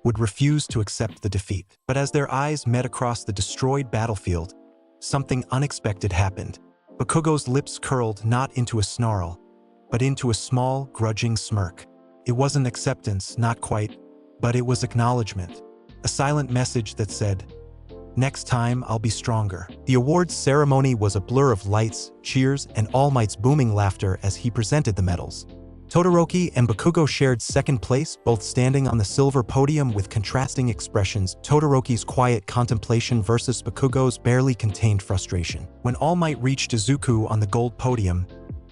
would refuse to accept the defeat. But as their eyes met across the destroyed battlefield, something unexpected happened. Bakugo's lips curled not into a snarl, but into a small, grudging smirk. It wasn't acceptance, not quite, but it was acknowledgement. A silent message that said, "Next time, I'll be stronger." The awards ceremony was a blur of lights, cheers, and All Might's booming laughter as he presented the medals. Todoroki and Bakugo shared second place, both standing on the silver podium with contrasting expressions, Todoroki's quiet contemplation versus Bakugo's barely contained frustration. When All Might reached Izuku on the gold podium,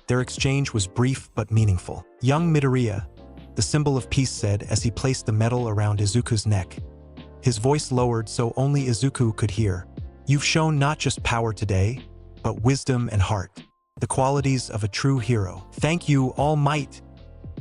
their exchange was brief but meaningful. "Young Midoriya," the symbol of peace said as he placed the medal around Izuku's neck. His voice lowered so only Izuku could hear. "You've shown not just power today, but wisdom and heart, the qualities of a true hero." "Thank you, All Might,"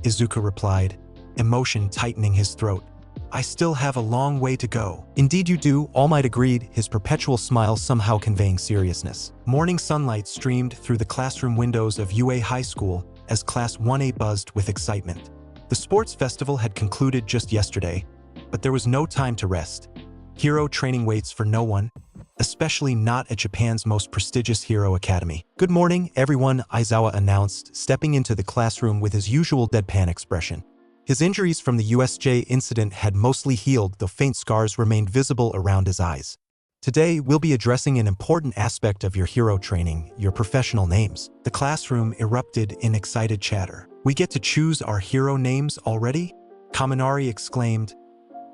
Izuku replied, emotion tightening his throat. "I still have a long way to go." "Indeed you do," All Might agreed, his perpetual smile somehow conveying seriousness. Morning sunlight streamed through the classroom windows of UA High School as Class 1A buzzed with excitement. The sports festival had concluded just yesterday, but there was no time to rest. Hero training waits for no one, especially not at Japan's most prestigious hero academy. "Good morning, everyone," Aizawa announced, stepping into the classroom with his usual deadpan expression. His injuries from the USJ incident had mostly healed, though faint scars remained visible around his eyes. "Today, we'll be addressing an important aspect of your hero training, your professional names." The classroom erupted in excited chatter. "We get to choose our hero names already?" Kaminari exclaimed,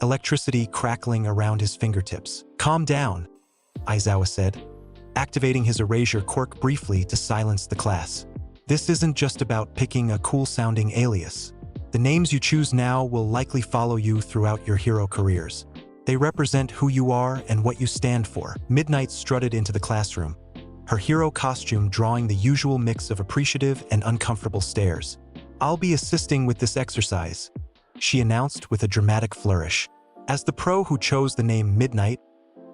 electricity crackling around his fingertips. "Calm down," Aizawa said, activating his erasure quirk briefly to silence the class. "This isn't just about picking a cool-sounding alias. The names you choose now will likely follow you throughout your hero careers. They represent who you are and what you stand for." Midnight strutted into the classroom, her hero costume drawing the usual mix of appreciative and uncomfortable stares. "I'll be assisting with this exercise," she announced with a dramatic flourish. "As the pro who chose the name Midnight,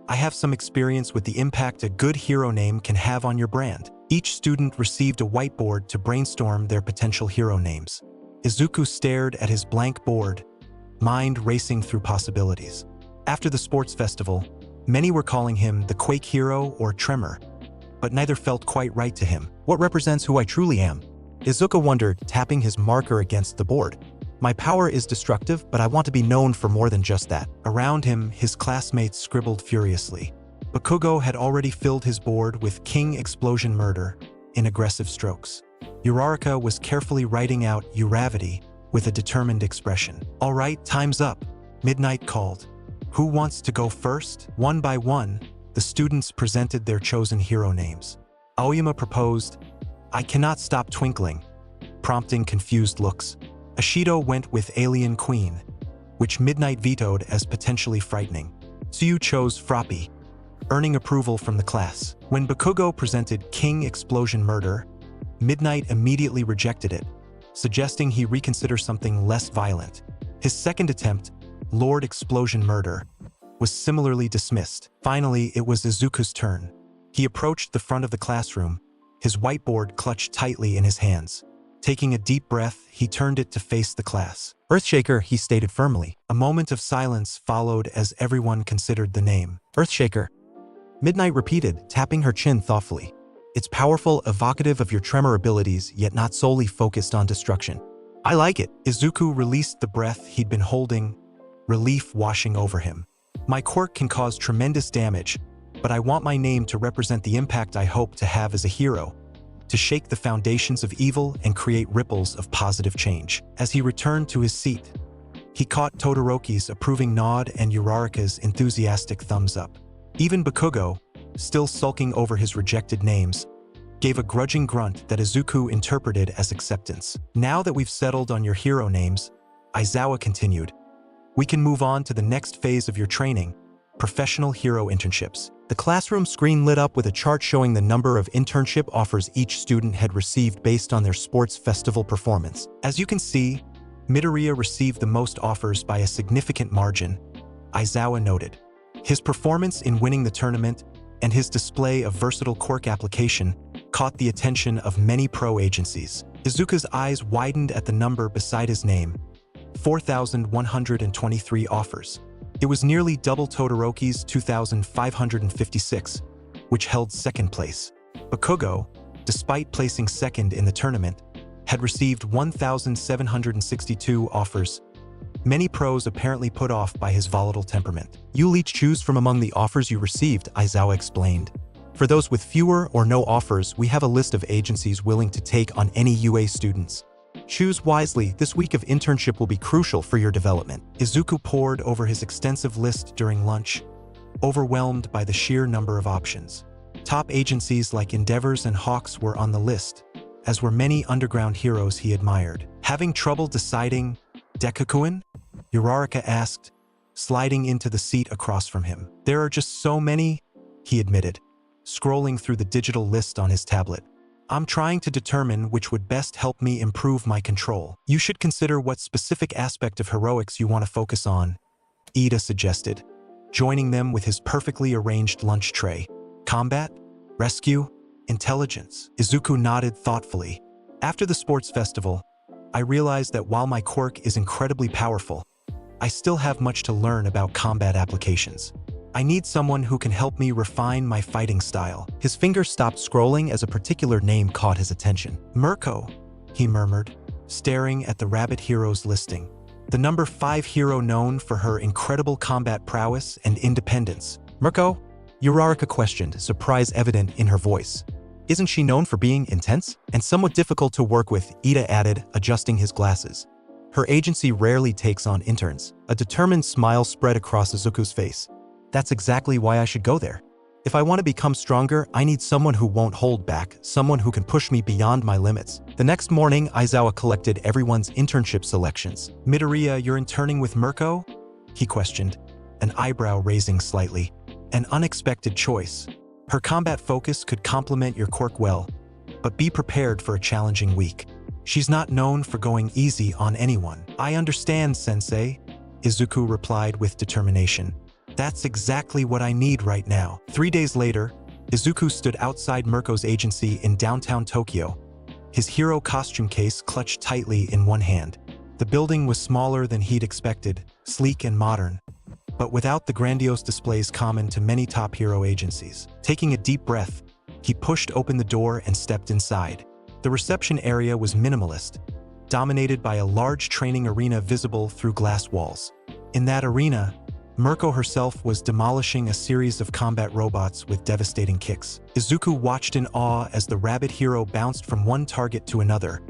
I have some experience with the impact a good hero name can have on your brand." Each student received a whiteboard to brainstorm their potential hero names. Izuku stared at his blank board, mind racing through possibilities. After the sports festival, many were calling him the Quake Hero or Tremor, but neither felt quite right to him. "What represents who I truly am?" Izuku wondered, tapping his marker against the board. "My power is destructive, but I want to be known for more than just that." Around him, his classmates scribbled furiously. Bakugo had already filled his board with King Explosion Murder in aggressive strokes. Uraraka was carefully writing out Uravity with a determined expression. "All right, time's up," Midnight called. "Who wants to go first?" One by one, the students presented their chosen hero names. Aoyama proposed, "I cannot stop twinkling," prompting confused looks. Ashido went with Alien Queen, which Midnight vetoed as potentially frightening. Tsuyu chose Froppy, earning approval from the class. When Bakugo presented King Explosion Murder, Midnight immediately rejected it, suggesting he reconsider something less violent. His second attempt, Lord Explosion Murder, was similarly dismissed. Finally, it was Izuku's turn. He approached the front of the classroom, his whiteboard clutched tightly in his hands. Taking a deep breath, he turned it to face the class. "Earthshaker," he stated firmly. A moment of silence followed as everyone considered the name. "Earthshaker," Midnight repeated, tapping her chin thoughtfully. "It's powerful, evocative of your tremor abilities, yet not solely focused on destruction." "I like it." Izuku released the breath he'd been holding, relief washing over him. "My quirk can cause tremendous damage, but I want my name to represent the impact I hope to have as a hero, to shake the foundations of evil and create ripples of positive change." As he returned to his seat, he caught Todoroki's approving nod and Uraraka's enthusiastic thumbs up. Even Bakugo, still sulking over his rejected names, gave a grudging grunt that Izuku interpreted as acceptance. "Now that we've settled on your hero names," Aizawa continued, "we can move on to the next phase of your training, professional hero internships." The classroom screen lit up with a chart showing the number of internship offers each student had received based on their sports festival performance. As you can see, Midoriya received the most offers by a significant margin, Aizawa noted. His performance in winning the tournament and his display of versatile quirk application caught the attention of many pro agencies. Izuku's eyes widened at the number beside his name, 4,123 offers. It was nearly double Todoroki's 2,556, which held second place. Bakugo, despite placing second in the tournament, had received 1,762 offers, many pros apparently put off by his volatile temperament. "You'll each choose from among the offers you received," Aizawa explained. "For those with fewer or no offers, we have a list of agencies willing to take on any UA students. Choose wisely, this week of internship will be crucial for your development." Izuku pored over his extensive list during lunch, overwhelmed by the sheer number of options. Top agencies like Endeavors and Hawks were on the list, as were many underground heroes he admired. Having trouble deciding, "Deku-kun?" Uraraka asked, sliding into the seat across from him. "There are just so many," he admitted, scrolling through the digital list on his tablet. "I'm trying to determine which would best help me improve my control. You should consider what specific aspect of heroics you want to focus on," Ida suggested, joining them with his perfectly arranged lunch tray. "Combat? Rescue? Intelligence?" Izuku nodded thoughtfully. "After the sports festival, I realized that while my quirk is incredibly powerful, I still have much to learn about combat applications. I need someone who can help me refine my fighting style." His finger stopped scrolling as a particular name caught his attention. "Mirko," he murmured, staring at the rabbit hero's listing. "The number 5 hero known for her incredible combat prowess and independence." "Mirko?" Uraraka questioned, surprise evident in her voice. "Isn't she known for being intense and somewhat difficult to work with?" Ida added, adjusting his glasses. "Her agency rarely takes on interns." A determined smile spread across Izuku's face. "That's exactly why I should go there. If I want to become stronger, I need someone who won't hold back, someone who can push me beyond my limits." The next morning, Aizawa collected everyone's internship selections. "Midoriya, you're interning with Mirko?" he questioned, an eyebrow raising slightly. "An unexpected choice. Her combat focus could complement your quirk well, but be prepared for a challenging week." She's not known for going easy on anyone. I understand, Sensei, Izuku replied with determination. That's exactly what I need right now. 3 days later, Izuku stood outside Mirko's agency in downtown Tokyo, his hero costume case clutched tightly in one hand. The building was smaller than he'd expected, sleek and modern, but without the grandiose displays common to many top hero agencies. Taking a deep breath, he pushed open the door and stepped inside. The reception area was minimalist, dominated by a large training arena visible through glass walls. In that arena, Mirko herself was demolishing a series of combat robots with devastating kicks. Izuku watched in awe as the rabbit hero bounced from one target to another,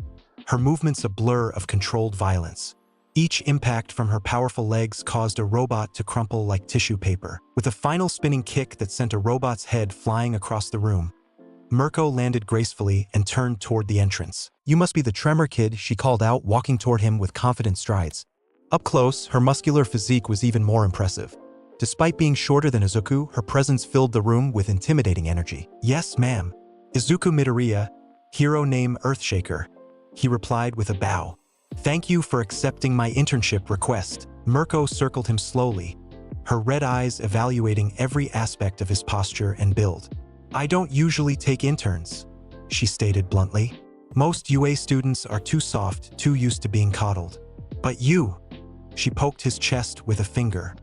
her movements a blur of controlled violence. Each impact from her powerful legs caused a robot to crumple like tissue paper. With a final spinning kick that sent a robot's head flying across the room, Mirko landed gracefully and turned toward the entrance. "You must be the Tremor kid," she called out, walking toward him with confident strides. Up close, her muscular physique was even more impressive. Despite being shorter than Izuku, her presence filled the room with intimidating energy. "Yes, ma'am. Izuku Midoriya, hero name Earthshaker," he replied with a bow. "Thank you for accepting my internship request." Mirko circled him slowly, her red eyes evaluating every aspect of his posture and build. "I don't usually take interns," she stated bluntly. "Most UA students are too soft, too used to being coddled. But you," she poked his chest with a finger,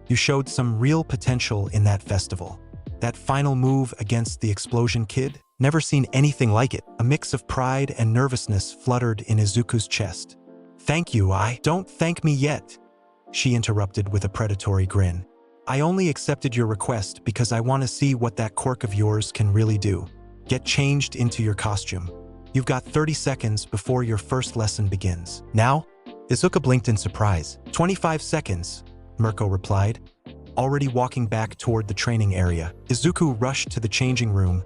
"you showed some real potential in that festival. That final move against the explosion kid? Never seen anything like it." A mix of pride and nervousness fluttered in Izuku's chest. "Thank you, Don't thank me yet," she interrupted with a predatory grin. "I only accepted your request because I want to see what that quirk of yours can really do. Get changed into your costume. You've got 30 seconds before your first lesson begins." "Now?" Izuku blinked in surprise. 25 seconds, Mirko replied, already walking back toward the training area. Izuku rushed to the changing room,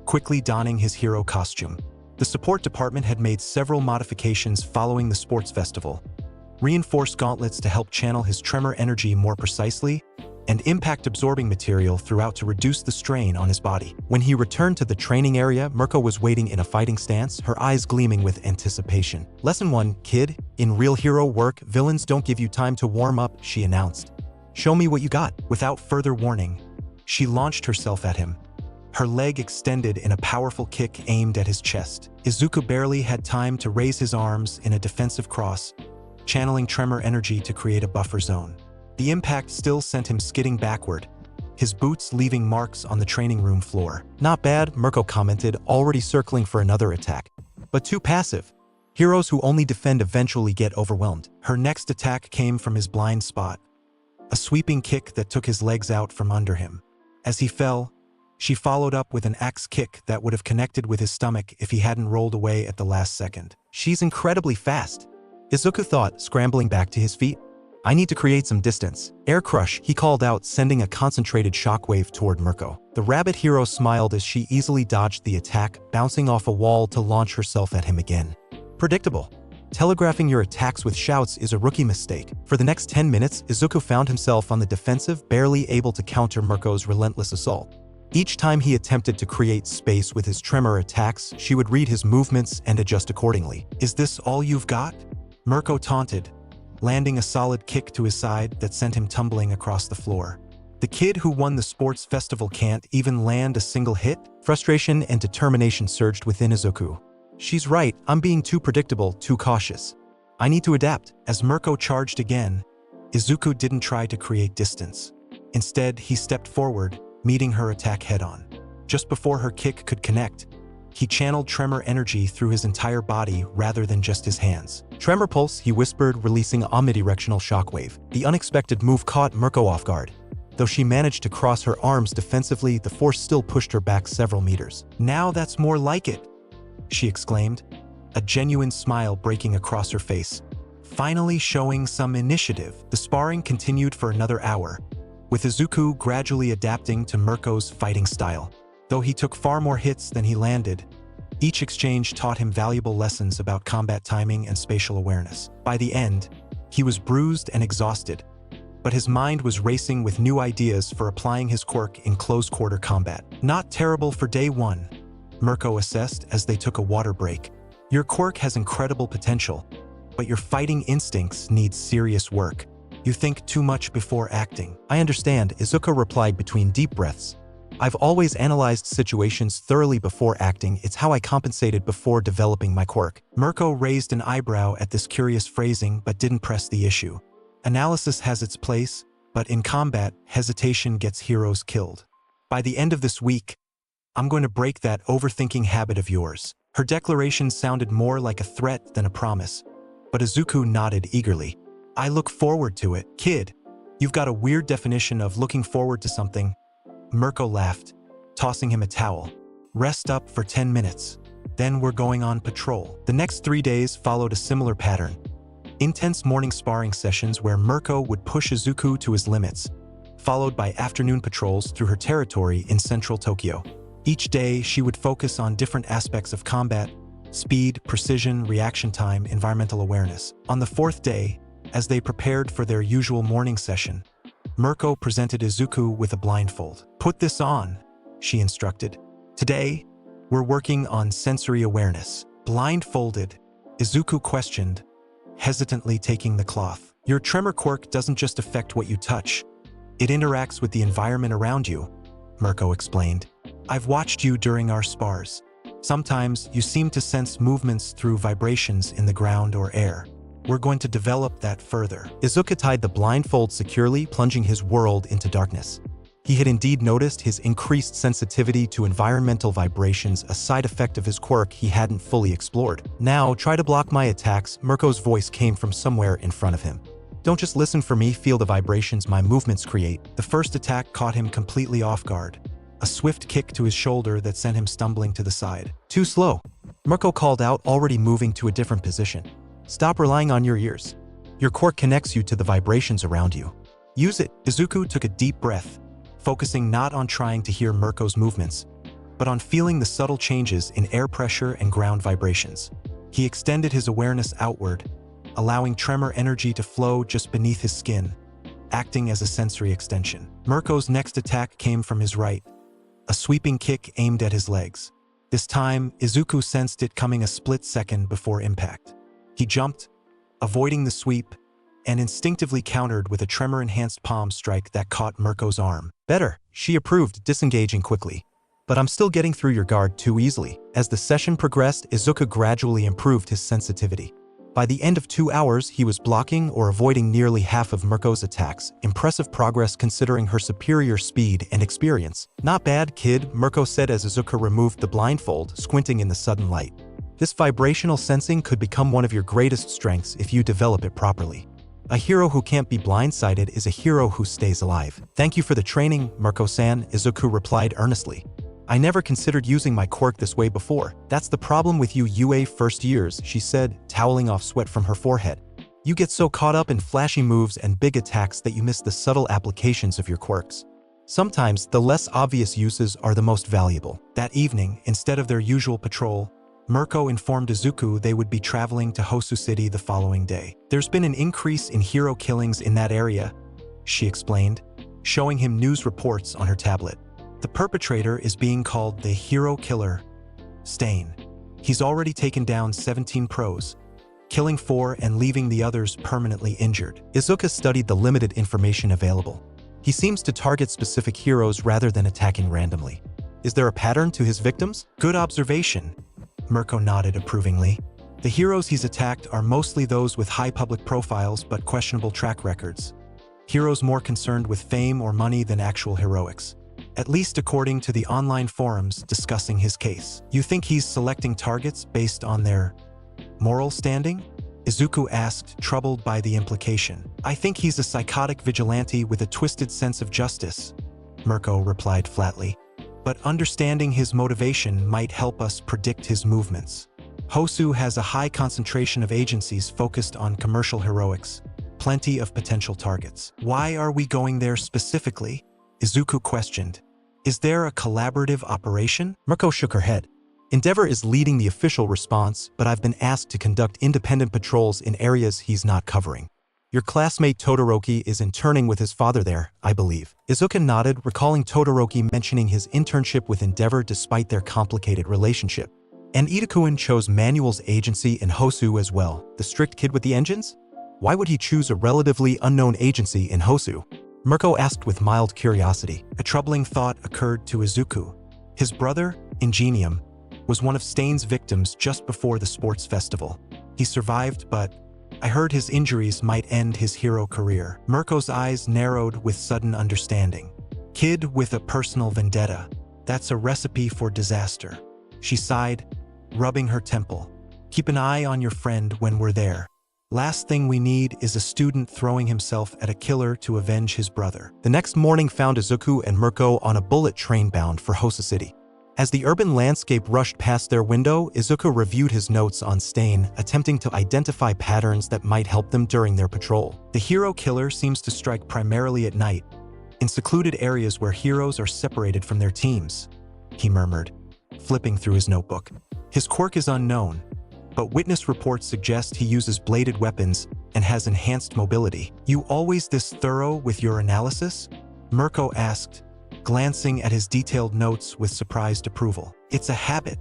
quickly donning his hero costume. The support department had made several modifications following the sports festival. Reinforced gauntlets to help channel his tremor energy more precisely, and impact-absorbing material throughout to reduce the strain on his body. When he returned to the training area, Mirko was waiting in a fighting stance, her eyes gleaming with anticipation. "Lesson 1, kid. In real hero work, villains don't give you time to warm up," she announced. "Show me what you got." Without further warning, she launched herself at him, her leg extended in a powerful kick aimed at his chest. Izuku barely had time to raise his arms in a defensive cross, channeling tremor energy to create a buffer zone. The impact still sent him skidding backward, his boots leaving marks on the training room floor. "Not bad," Mirko commented, already circling for another attack. "But too passive. Heroes who only defend eventually get overwhelmed." Her next attack came from his blind spot, a sweeping kick that took his legs out from under him. As he fell, she followed up with an axe kick that would have connected with his stomach if he hadn't rolled away at the last second. "She's incredibly fast," Izuku thought, scrambling back to his feet. "I need to create some distance." "Air crush," he called out, sending a concentrated shockwave toward Mirko. The rabbit hero smiled as she easily dodged the attack, bouncing off a wall to launch herself at him again. Predictable. Telegraphing your attacks with shouts is a rookie mistake. For the next 10 minutes, Izuku found himself on the defensive, barely able to counter Mirko's relentless assault. Each time he attempted to create space with his tremor attacks, she would read his movements and adjust accordingly. "Is this all you've got?" Mirko taunted, landing a solid kick to his side that sent him tumbling across the floor. The kid who won the sports festival can't even land a single hit? Frustration and determination surged within Izuku. "She's right, I'm being too predictable, too cautious. I need to adapt." As Mirko charged again, Izuku didn't try to create distance. Instead, he stepped forward, meeting her attack head-on. Just before her kick could connect, he channeled tremor energy through his entire body rather than just his hands. "Tremor pulse," he whispered, releasing a omnidirectional shockwave. The unexpected move caught Mirko off guard. Though she managed to cross her arms defensively, the force still pushed her back several meters. "Now that's more like it," she exclaimed, a genuine smile breaking across her face. Finally showing some initiative. The sparring continued for another hour, with Izuku gradually adapting to Mirko's fighting style. Though he took far more hits than he landed, each exchange taught him valuable lessons about combat timing and spatial awareness. By the end, he was bruised and exhausted, but his mind was racing with new ideas for applying his quirk in close-quarter combat. "Not terrible for day 1, Mirko assessed as they took a water break. Your quirk has incredible potential, but your fighting instincts need serious work. You think too much before acting. I understand, Izuku replied between deep breaths. I've always analyzed situations thoroughly before acting. It's how I compensated before developing my quirk. Mirko raised an eyebrow at this curious phrasing but didn't press the issue. Analysis has its place, but in combat, hesitation gets heroes killed. By the end of this week, I'm going to break that overthinking habit of yours. Her declaration sounded more like a threat than a promise, but Izuku nodded eagerly. I look forward to it. Kid, you've got a weird definition of looking forward to something. Mirko laughed, tossing him a towel. Rest up for 10 minutes. Then we're going on patrol. The next 3 days followed a similar pattern. Intense morning sparring sessions where Mirko would push Izuku to his limits, followed by afternoon patrols through her territory in central Tokyo. Each day, she would focus on different aspects of combat: speed, precision, reaction time, environmental awareness. On the 4th day, as they prepared for their usual morning session, Mirko presented Izuku with a blindfold. Put this on, she instructed. Today, we're working on sensory awareness. Blindfolded, Izuku questioned, hesitantly taking the cloth. Your tremor quirk doesn't just affect what you touch. It interacts with the environment around you, Mirko explained. I've watched you during our spars. Sometimes you seem to sense movements through vibrations in the ground or air. We're going to develop that further. Izuku tied the blindfold securely, plunging his world into darkness. He had indeed noticed his increased sensitivity to environmental vibrations, a side effect of his quirk he hadn't fully explored. Now, try to block my attacks. Mirko's voice came from somewhere in front of him. Don't just listen for me, feel the vibrations my movements create. The first attack caught him completely off guard. A swift kick to his shoulder that sent him stumbling to the side. Too slow, Mirko called out, already moving to a different position. Stop relying on your ears. Your quirk connects you to the vibrations around you. Use it. Izuku took a deep breath, focusing not on trying to hear Mirko's movements, but on feeling the subtle changes in air pressure and ground vibrations. He extended his awareness outward, allowing tremor energy to flow just beneath his skin, acting as a sensory extension. Mirko's next attack came from his right, a sweeping kick aimed at his legs. This time, Izuku sensed it coming a split second before impact. He jumped, avoiding the sweep, and instinctively countered with a tremor-enhanced palm strike that caught Mirko's arm. Better, she approved, disengaging quickly. But I'm still getting through your guard too easily. As the session progressed, Izuku gradually improved his sensitivity. By the end of 2 hours, he was blocking or avoiding nearly half of Mirko's attacks. Impressive progress considering her superior speed and experience. Not bad, kid, Mirko said as Izuku removed the blindfold, squinting in the sudden light. This vibrational sensing could become one of your greatest strengths if you develop it properly. A hero who can't be blindsided is a hero who stays alive. Thank you for the training, Mirko-san, Izuku replied earnestly. I never considered using my quirk this way before. That's the problem with you UA first years, she said, toweling off sweat from her forehead. You get so caught up in flashy moves and big attacks that you miss the subtle applications of your quirks. Sometimes, the less obvious uses are the most valuable. That evening, instead of their usual patrol, Mirko informed Izuku they would be traveling to Hosu City the following day. There's been an increase in hero killings in that area, she explained, showing him news reports on her tablet. The perpetrator is being called the Hero Killer, Stain. He's already taken down 17 pros, killing 4 and leaving the others permanently injured. Izuku studied the limited information available. He seems to target specific heroes rather than attacking randomly. Is there a pattern to his victims? Good observation. Mirko nodded approvingly. The heroes he's attacked are mostly those with high public profiles but questionable track records. Heroes more concerned with fame or money than actual heroics. At least according to the online forums discussing his case. You think he's selecting targets based on their moral standing? Izuku asked, troubled by the implication. I think he's a psychotic vigilante with a twisted sense of justice, Mirko replied flatly. But understanding his motivation might help us predict his movements. Hosu has a high concentration of agencies focused on commercial heroics, plenty of potential targets. Why are we going there specifically? Izuku questioned. Is there a collaborative operation? Mirko shook her head. Endeavor is leading the official response, but I've been asked to conduct independent patrols in areas he's not covering. Your classmate Todoroki is interning with his father there, I believe. Izuku nodded, recalling Todoroki mentioning his internship with Endeavor despite their complicated relationship. And Itakuin chose Manuel's agency in Hosu as well, the strict kid with the engines? Why would he choose a relatively unknown agency in Hosu? Mirko asked with mild curiosity. A troubling thought occurred to Izuku. His brother, Ingenium, was one of Stain's victims just before the sports festival. He survived, but I heard his injuries might end his hero career. Mirko's eyes narrowed with sudden understanding. Kid with a personal vendetta. That's a recipe for disaster. She sighed, rubbing her temple. Keep an eye on your friend when we're there. Last thing we need is a student throwing himself at a killer to avenge his brother. The next morning found Izuku and Mirko on a bullet train bound for Hosa City. As the urban landscape rushed past their window, Izuku reviewed his notes on Stain, attempting to identify patterns that might help them during their patrol. The hero killer seems to strike primarily at night, in secluded areas where heroes are separated from their teams, he murmured, flipping through his notebook. His quirk is unknown, but witness reports suggest he uses bladed weapons and has enhanced mobility. You always this thorough with your analysis? Mirko asked, glancing at his detailed notes with surprised approval. It's a habit,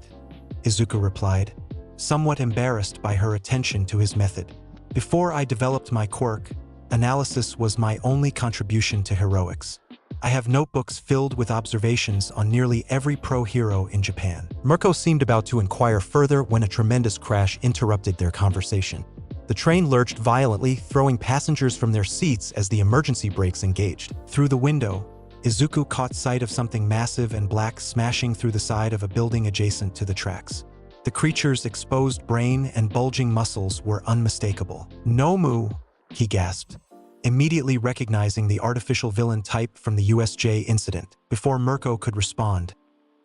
Izuku replied, somewhat embarrassed by her attention to his method. Before I developed my quirk, analysis was my only contribution to heroics. I have notebooks filled with observations on nearly every pro hero in Japan. Mirko seemed about to inquire further when a tremendous crash interrupted their conversation. The train lurched violently, throwing passengers from their seats as the emergency brakes engaged. Through the window, Izuku caught sight of something massive and black smashing through the side of a building adjacent to the tracks. The creature's exposed brain and bulging muscles were unmistakable. Nomu, he gasped, immediately recognizing the artificial villain type from the USJ incident. Before Mirko could respond,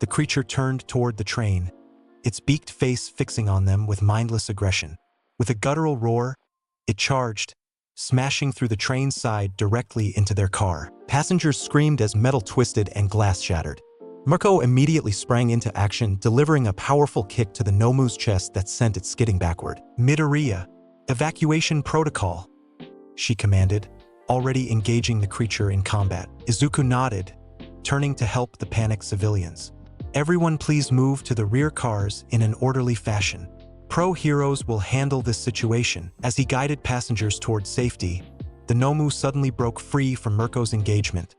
the creature turned toward the train, its beaked face fixing on them with mindless aggression. With a guttural roar, it charged, smashing through the train's side directly into their car. Passengers screamed as metal twisted and glass shattered. Mirko immediately sprang into action, delivering a powerful kick to the Nomu's chest that sent it skidding backward. Midoriya, evacuation protocol, she commanded, already engaging the creature in combat. Izuku nodded, turning to help the panicked civilians. Everyone please move to the rear cars in an orderly fashion. Pro heroes will handle this situation. As he guided passengers toward safety, the Nomu suddenly broke free from Mirko's engagement,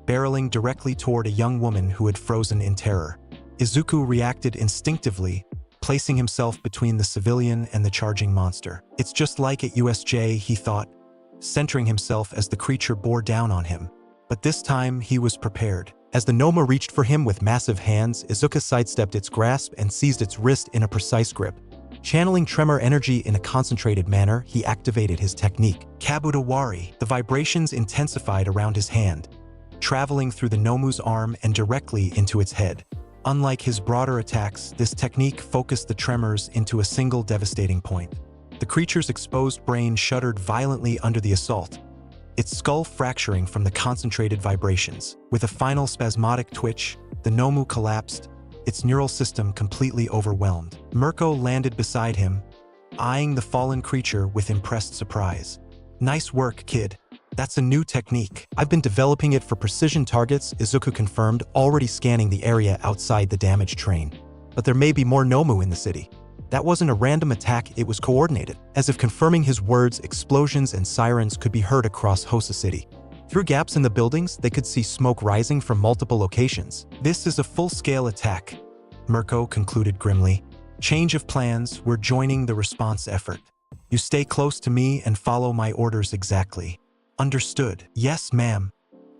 barreling directly toward a young woman who had frozen in terror. Izuku reacted instinctively, placing himself between the civilian and the charging monster. It's just like at USJ, he thought, centering himself as the creature bore down on him. But this time, he was prepared. As the Noma reached for him with massive hands, Izuku sidestepped its grasp and seized its wrist in a precise grip. Channeling tremor energy in a concentrated manner, he activated his technique, Kabutawari. The vibrations intensified around his hand, traveling through the Nomu's arm and directly into its head. Unlike his broader attacks, this technique focused the tremors into a single devastating point. The creature's exposed brain shuddered violently under the assault, its skull fracturing from the concentrated vibrations. With a final spasmodic twitch, the Nomu collapsed, its neural system completely overwhelmed. Mirko landed beside him, eyeing the fallen creature with impressed surprise. Nice work, kid. That's a new technique. I've been developing it for precision targets, Izuku confirmed, already scanning the area outside the damaged train. But there may be more Nomu in the city. That wasn't a random attack, it was coordinated. As if confirming his words, explosions and sirens could be heard across Hosa City. Through gaps in the buildings, they could see smoke rising from multiple locations. This is a full-scale attack, Mirko concluded grimly. Change of plans, we're joining the response effort. You stay close to me and follow my orders exactly. Understood. Yes, ma'am,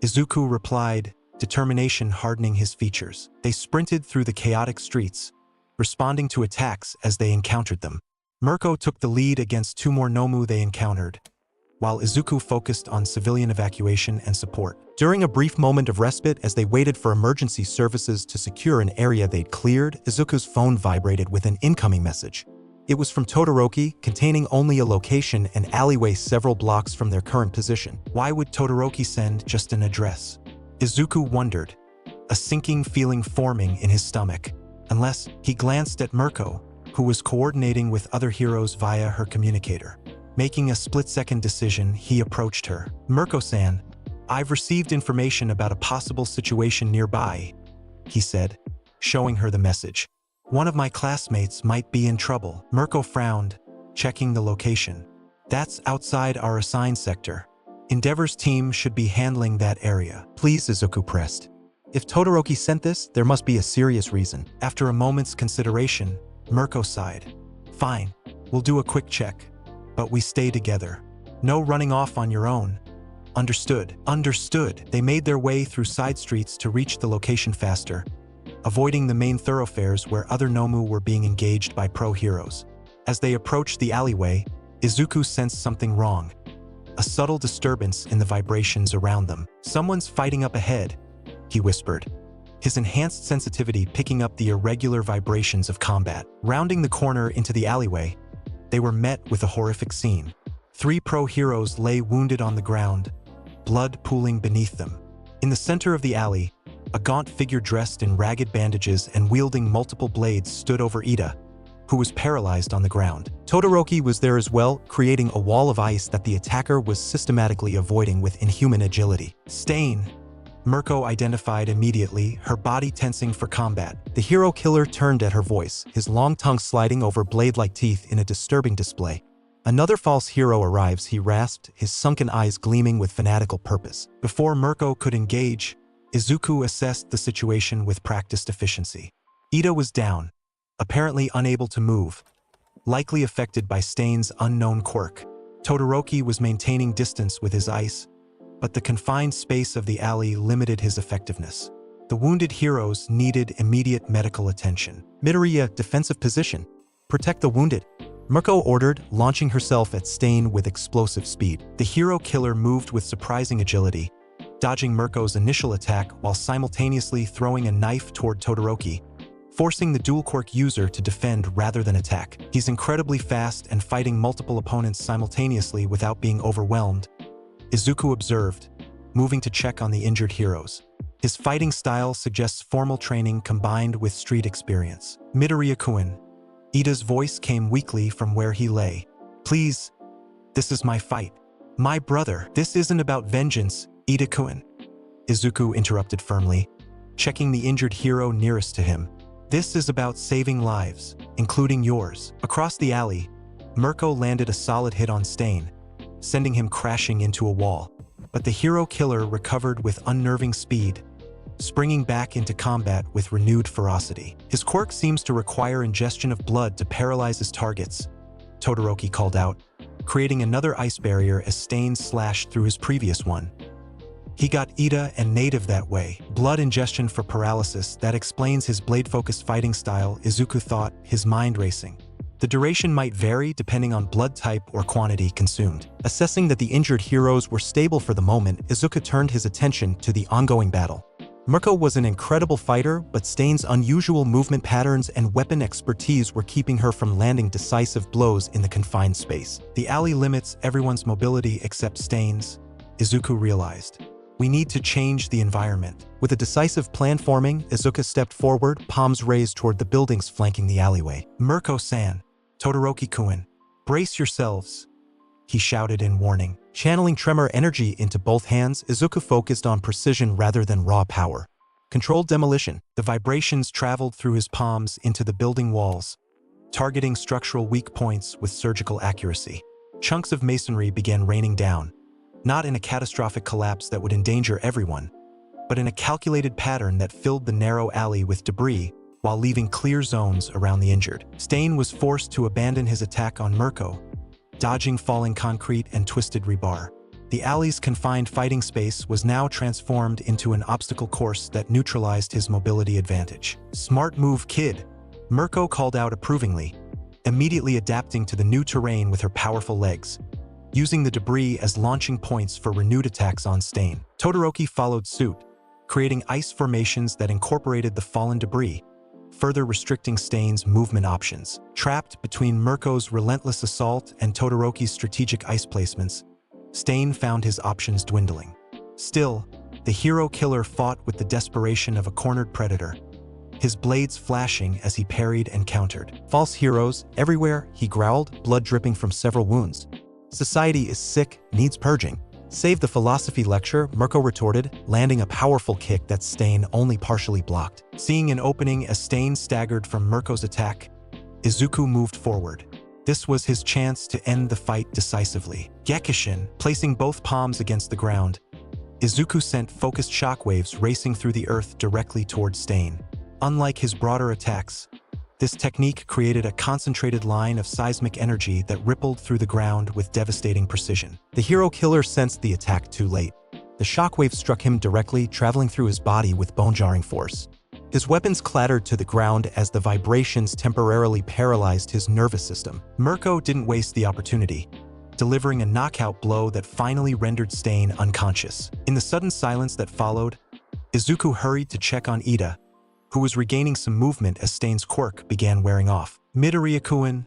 Izuku replied, determination hardening his features. They sprinted through the chaotic streets, responding to attacks as they encountered them. Mirko took the lead against two more Nomu they encountered, while Izuku focused on civilian evacuation and support. During a brief moment of respite as they waited for emergency services to secure an area they'd cleared, Izuku's phone vibrated with an incoming message. It was from Todoroki, containing only a location and alleyway several blocks from their current position. Why would Todoroki send just an address? Izuku wondered, a sinking feeling forming in his stomach. Unless he glanced at Mirko, who was coordinating with other heroes via her communicator. Making a split-second decision, he approached her. Mirko-san, I've received information about a possible situation nearby, he said, showing her the message. One of my classmates might be in trouble. Mirko frowned, checking the location. That's outside our assigned sector. Endeavor's team should be handling that area. Please, Izuku pressed. If Todoroki sent this, there must be a serious reason. After a moment's consideration, Mirko sighed. Fine, we'll do a quick check. But we stay together. No running off on your own. Understood. Understood. They made their way through side streets to reach the location faster, avoiding the main thoroughfares where other Nomu were being engaged by pro-heroes. As they approached the alleyway, Izuku sensed something wrong. A subtle disturbance in the vibrations around them. Someone's fighting up ahead, he whispered, his enhanced sensitivity picking up the irregular vibrations of combat. Rounding the corner into the alleyway, they were met with a horrific scene. 3 pro-heroes lay wounded on the ground, blood pooling beneath them. In the center of the alley, a gaunt figure dressed in ragged bandages and wielding multiple blades stood over Ida, who was paralyzed on the ground. Todoroki was there as well, creating a wall of ice that the attacker was systematically avoiding with inhuman agility. Stain, Mirko identified immediately, her body tensing for combat. The hero killer turned at her voice, his long tongue sliding over blade-like teeth in a disturbing display. Another false hero arrives, he rasped, his sunken eyes gleaming with fanatical purpose. Before Mirko could engage, Izuku assessed the situation with practiced efficiency. Ida was down, apparently unable to move, likely affected by Stain's unknown quirk. Todoroki was maintaining distance with his ice, but the confined space of the alley limited his effectiveness. The wounded heroes needed immediate medical attention. Midoriya, defensive position. Protect the wounded, Mirko ordered, launching herself at Stain with explosive speed. The hero killer moved with surprising agility, dodging Mirko's initial attack while simultaneously throwing a knife toward Todoroki, forcing the dual quirk user to defend rather than attack. He's incredibly fast and fighting multiple opponents simultaneously without being overwhelmed, Izuku observed, moving to check on the injured heroes. His fighting style suggests formal training combined with street experience. Midoriya-kun. Ida's voice came weakly from where he lay. Please, this is my fight. My brother. This isn't about vengeance, Ida-kun. Izuku interrupted firmly, checking the injured hero nearest to him. This is about saving lives, including yours. Across the alley, Mirko landed a solid hit on Stain, sending him crashing into a wall. But the hero killer recovered with unnerving speed, springing back into combat with renewed ferocity. His quirk seems to require ingestion of blood to paralyze his targets, Todoroki called out, creating another ice barrier as Stain slashed through his previous one. He got Ida and Native that way. Blood ingestion for paralysis, that explains his blade-focused fighting style, Izuku thought, his mind racing. The duration might vary depending on blood type or quantity consumed. Assessing that the injured heroes were stable for the moment, Izuku turned his attention to the ongoing battle. Mirko was an incredible fighter, but Stain's unusual movement patterns and weapon expertise were keeping her from landing decisive blows in the confined space. The alley limits everyone's mobility except Stain's, Izuku realized. We need to change the environment. With a decisive plan forming, Izuku stepped forward, palms raised toward the buildings flanking the alleyway. Mirko-san, Todoroki-kun, brace yourselves, he shouted in warning. Channeling tremor energy into both hands, Izuku focused on precision rather than raw power. Controlled demolition. The vibrations traveled through his palms into the building walls, targeting structural weak points with surgical accuracy. Chunks of masonry began raining down, not in a catastrophic collapse that would endanger everyone, but in a calculated pattern that filled the narrow alley with debris while leaving clear zones around the injured. Stain was forced to abandon his attack on Mirko, dodging falling concrete and twisted rebar. The alley's confined fighting space was now transformed into an obstacle course that neutralized his mobility advantage. Smart move, kid, Mirko called out approvingly, immediately adapting to the new terrain with her powerful legs, using the debris as launching points for renewed attacks on Stain. Todoroki followed suit, creating ice formations that incorporated the fallen debris, further restricting Stain's movement options. Trapped between Mirko's relentless assault and Todoroki's strategic ice placements, Stain found his options dwindling. Still, the hero killer fought with the desperation of a cornered predator, his blades flashing as he parried and countered. False heroes everywhere, he growled, blood dripping from several wounds. Society is sick, needs purging. Save the philosophy lecture, Mirko retorted, landing a powerful kick that Stain only partially blocked. Seeing an opening as Stain staggered from Mirko's attack, Izuku moved forward. This was his chance to end the fight decisively. Gekishin, placing both palms against the ground, Izuku sent focused shockwaves racing through the earth directly towards Stain. Unlike his broader attacks, this technique created a concentrated line of seismic energy that rippled through the ground with devastating precision. The hero killer sensed the attack too late. The shockwave struck him directly, traveling through his body with bone-jarring force. His weapons clattered to the ground as the vibrations temporarily paralyzed his nervous system. Mirko didn't waste the opportunity, delivering a knockout blow that finally rendered Stain unconscious. In the sudden silence that followed, Izuku hurried to check on Ida, who was regaining some movement as Stain's quirk began wearing off. Midoriya-kun,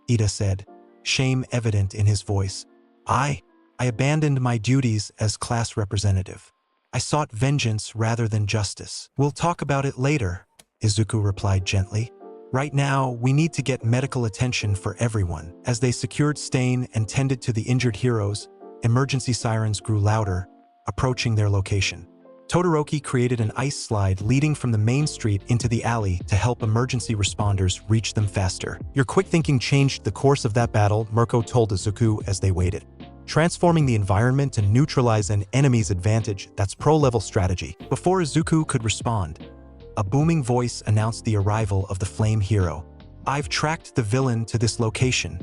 Ida said, shame evident in his voice. I abandoned my duties as class representative. I sought vengeance rather than justice. We'll talk about it later, Izuku replied gently. Right now, we need to get medical attention for everyone. As they secured Stain and tended to the injured heroes, emergency sirens grew louder, approaching their location. Todoroki created an ice slide leading from the main street into the alley to help emergency responders reach them faster. Your quick thinking changed the course of that battle, Mirko told Izuku as they waited. Transforming the environment to neutralize an enemy's advantage, that's pro-level strategy. Before Izuku could respond, a booming voice announced the arrival of the Flame Hero. I've tracked the villain to this location,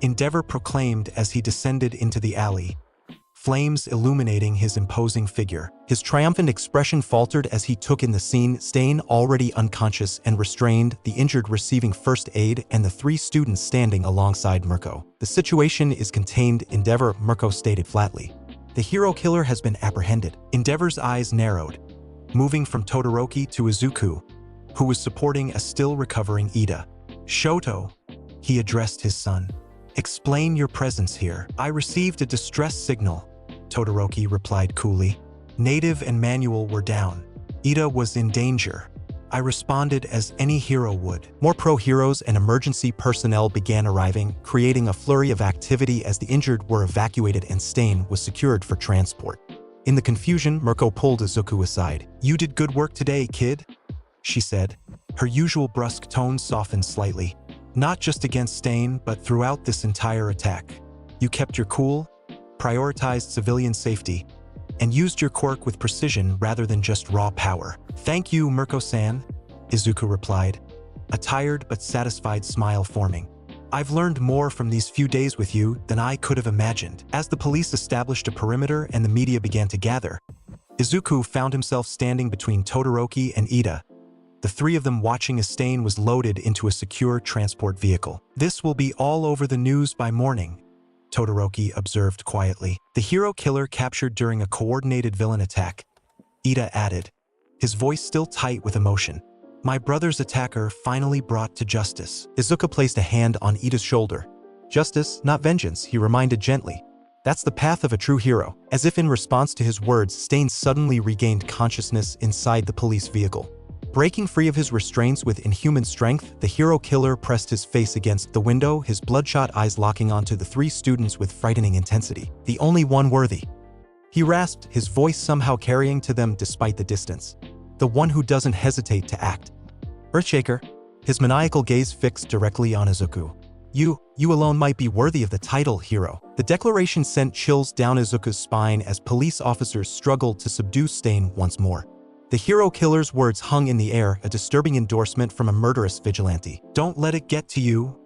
Endeavor proclaimed as he descended into the alley, flames illuminating his imposing figure. His triumphant expression faltered as he took in the scene, Stain already unconscious and restrained, the injured receiving first aid, and the 3 students standing alongside Mirko. The situation is contained, Endeavor, Mirko stated flatly. The hero killer has been apprehended. Endeavor's eyes narrowed, moving from Todoroki to Izuku, who was supporting a still recovering Ida. Shoto, he addressed his son. Explain your presence here. I received a distress signal, Todoroki replied coolly. Native and Manual were down. Ida was in danger. I responded as any hero would. More pro-heroes and emergency personnel began arriving, creating a flurry of activity as the injured were evacuated and Stain was secured for transport. In the confusion, Mirko pulled Izuku aside. You did good work today, kid, she said. Her usual brusque tone softened slightly. Not just against Stain, but throughout this entire attack. You kept your cool, prioritized civilian safety, and used your quirk with precision rather than just raw power. Thank you, Mirko-san, Izuku replied, a tired but satisfied smile forming. I've learned more from these few days with you than I could have imagined. As the police established a perimeter and the media began to gather, Izuku found himself standing between Todoroki and Ida, the 3 of them watching as Stain was loaded into a secure transport vehicle. This will be all over the news by morning, Todoroki observed quietly. The hero killer captured during a coordinated villain attack, Ida added, his voice still tight with emotion. My brother's attacker finally brought to justice. Izuku placed a hand on Ida's shoulder. Justice, not vengeance, he reminded gently. That's the path of a true hero. As if in response to his words, Stain suddenly regained consciousness inside the police vehicle. Breaking free of his restraints with inhuman strength, the hero killer pressed his face against the window, his bloodshot eyes locking onto the 3 students with frightening intensity. The only one worthy. He rasped, his voice somehow carrying to them despite the distance. The one who doesn't hesitate to act. Earthshaker, his maniacal gaze fixed directly on Izuku. You alone might be worthy of the title, hero. The declaration sent chills down Izuku's spine as police officers struggled to subdue Stain once more. The hero killer's words hung in the air, a disturbing endorsement from a murderous vigilante. Don't let it get to you,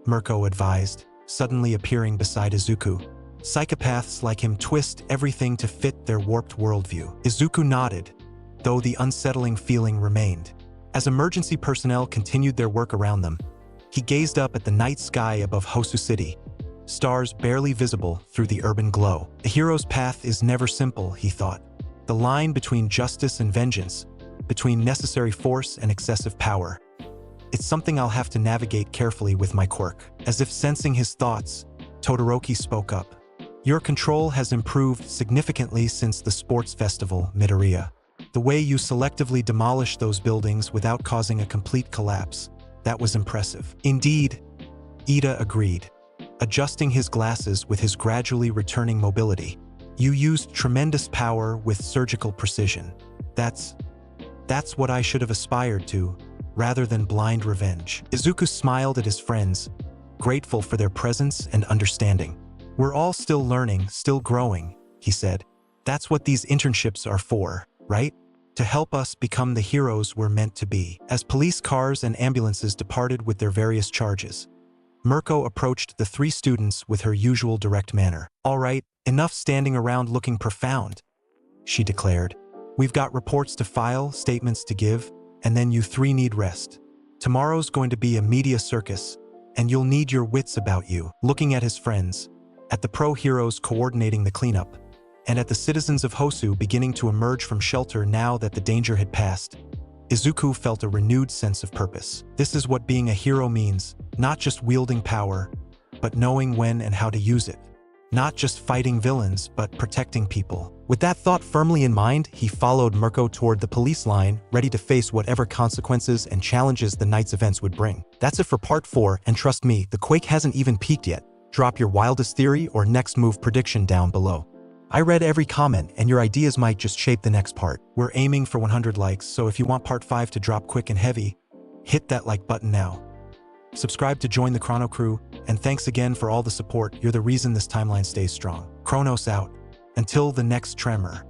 Mirko advised, suddenly appearing beside Izuku. Psychopaths like him twist everything to fit their warped worldview. Izuku nodded, though the unsettling feeling remained. As emergency personnel continued their work around them, he gazed up at the night sky above Hosu City, stars barely visible through the urban glow. A hero's path is never simple, he thought. The line between justice and vengeance, between necessary force and excessive power. It's something I'll have to navigate carefully with my quirk. As if sensing his thoughts, Todoroki spoke up. Your control has improved significantly since the sports festival, Midoriya. The way you selectively demolished those buildings without causing a complete collapse, that was impressive. Indeed, Ida agreed, adjusting his glasses with his gradually returning mobility. You used tremendous power with surgical precision. That's what I should have aspired to, rather than blind revenge. Izuku smiled at his friends, grateful for their presence and understanding. We're all still learning, still growing, he said. That's what these internships are for, right? To help us become the heroes we're meant to be. As police cars and ambulances departed with their various charges, Mirko approached the three students with her usual direct manner. All right, enough standing around looking profound, she declared. We've got reports to file, statements to give, and then you three need rest. Tomorrow's going to be a media circus, and you'll need your wits about you. Looking at his friends, at the pro heroes coordinating the cleanup, and at the citizens of Hosu beginning to emerge from shelter now that the danger had passed, Izuku felt a renewed sense of purpose. This is what being a hero means, not just wielding power, but knowing when and how to use it. Not just fighting villains, but protecting people. With that thought firmly in mind, he followed Mirko toward the police line, ready to face whatever consequences and challenges the night's events would bring. That's it for part 4, and trust me, the quake hasn't even peaked yet. Drop your wildest theory or next move prediction down below. I read every comment, and your ideas might just shape the next part. We're aiming for 100 likes, so if you want part 5 to drop quick and heavy, hit that like button now. Subscribe to join the ChronoCrew, and thanks again for all the support. You're the reason this timeline stays strong. Chronos out. Until the next tremor.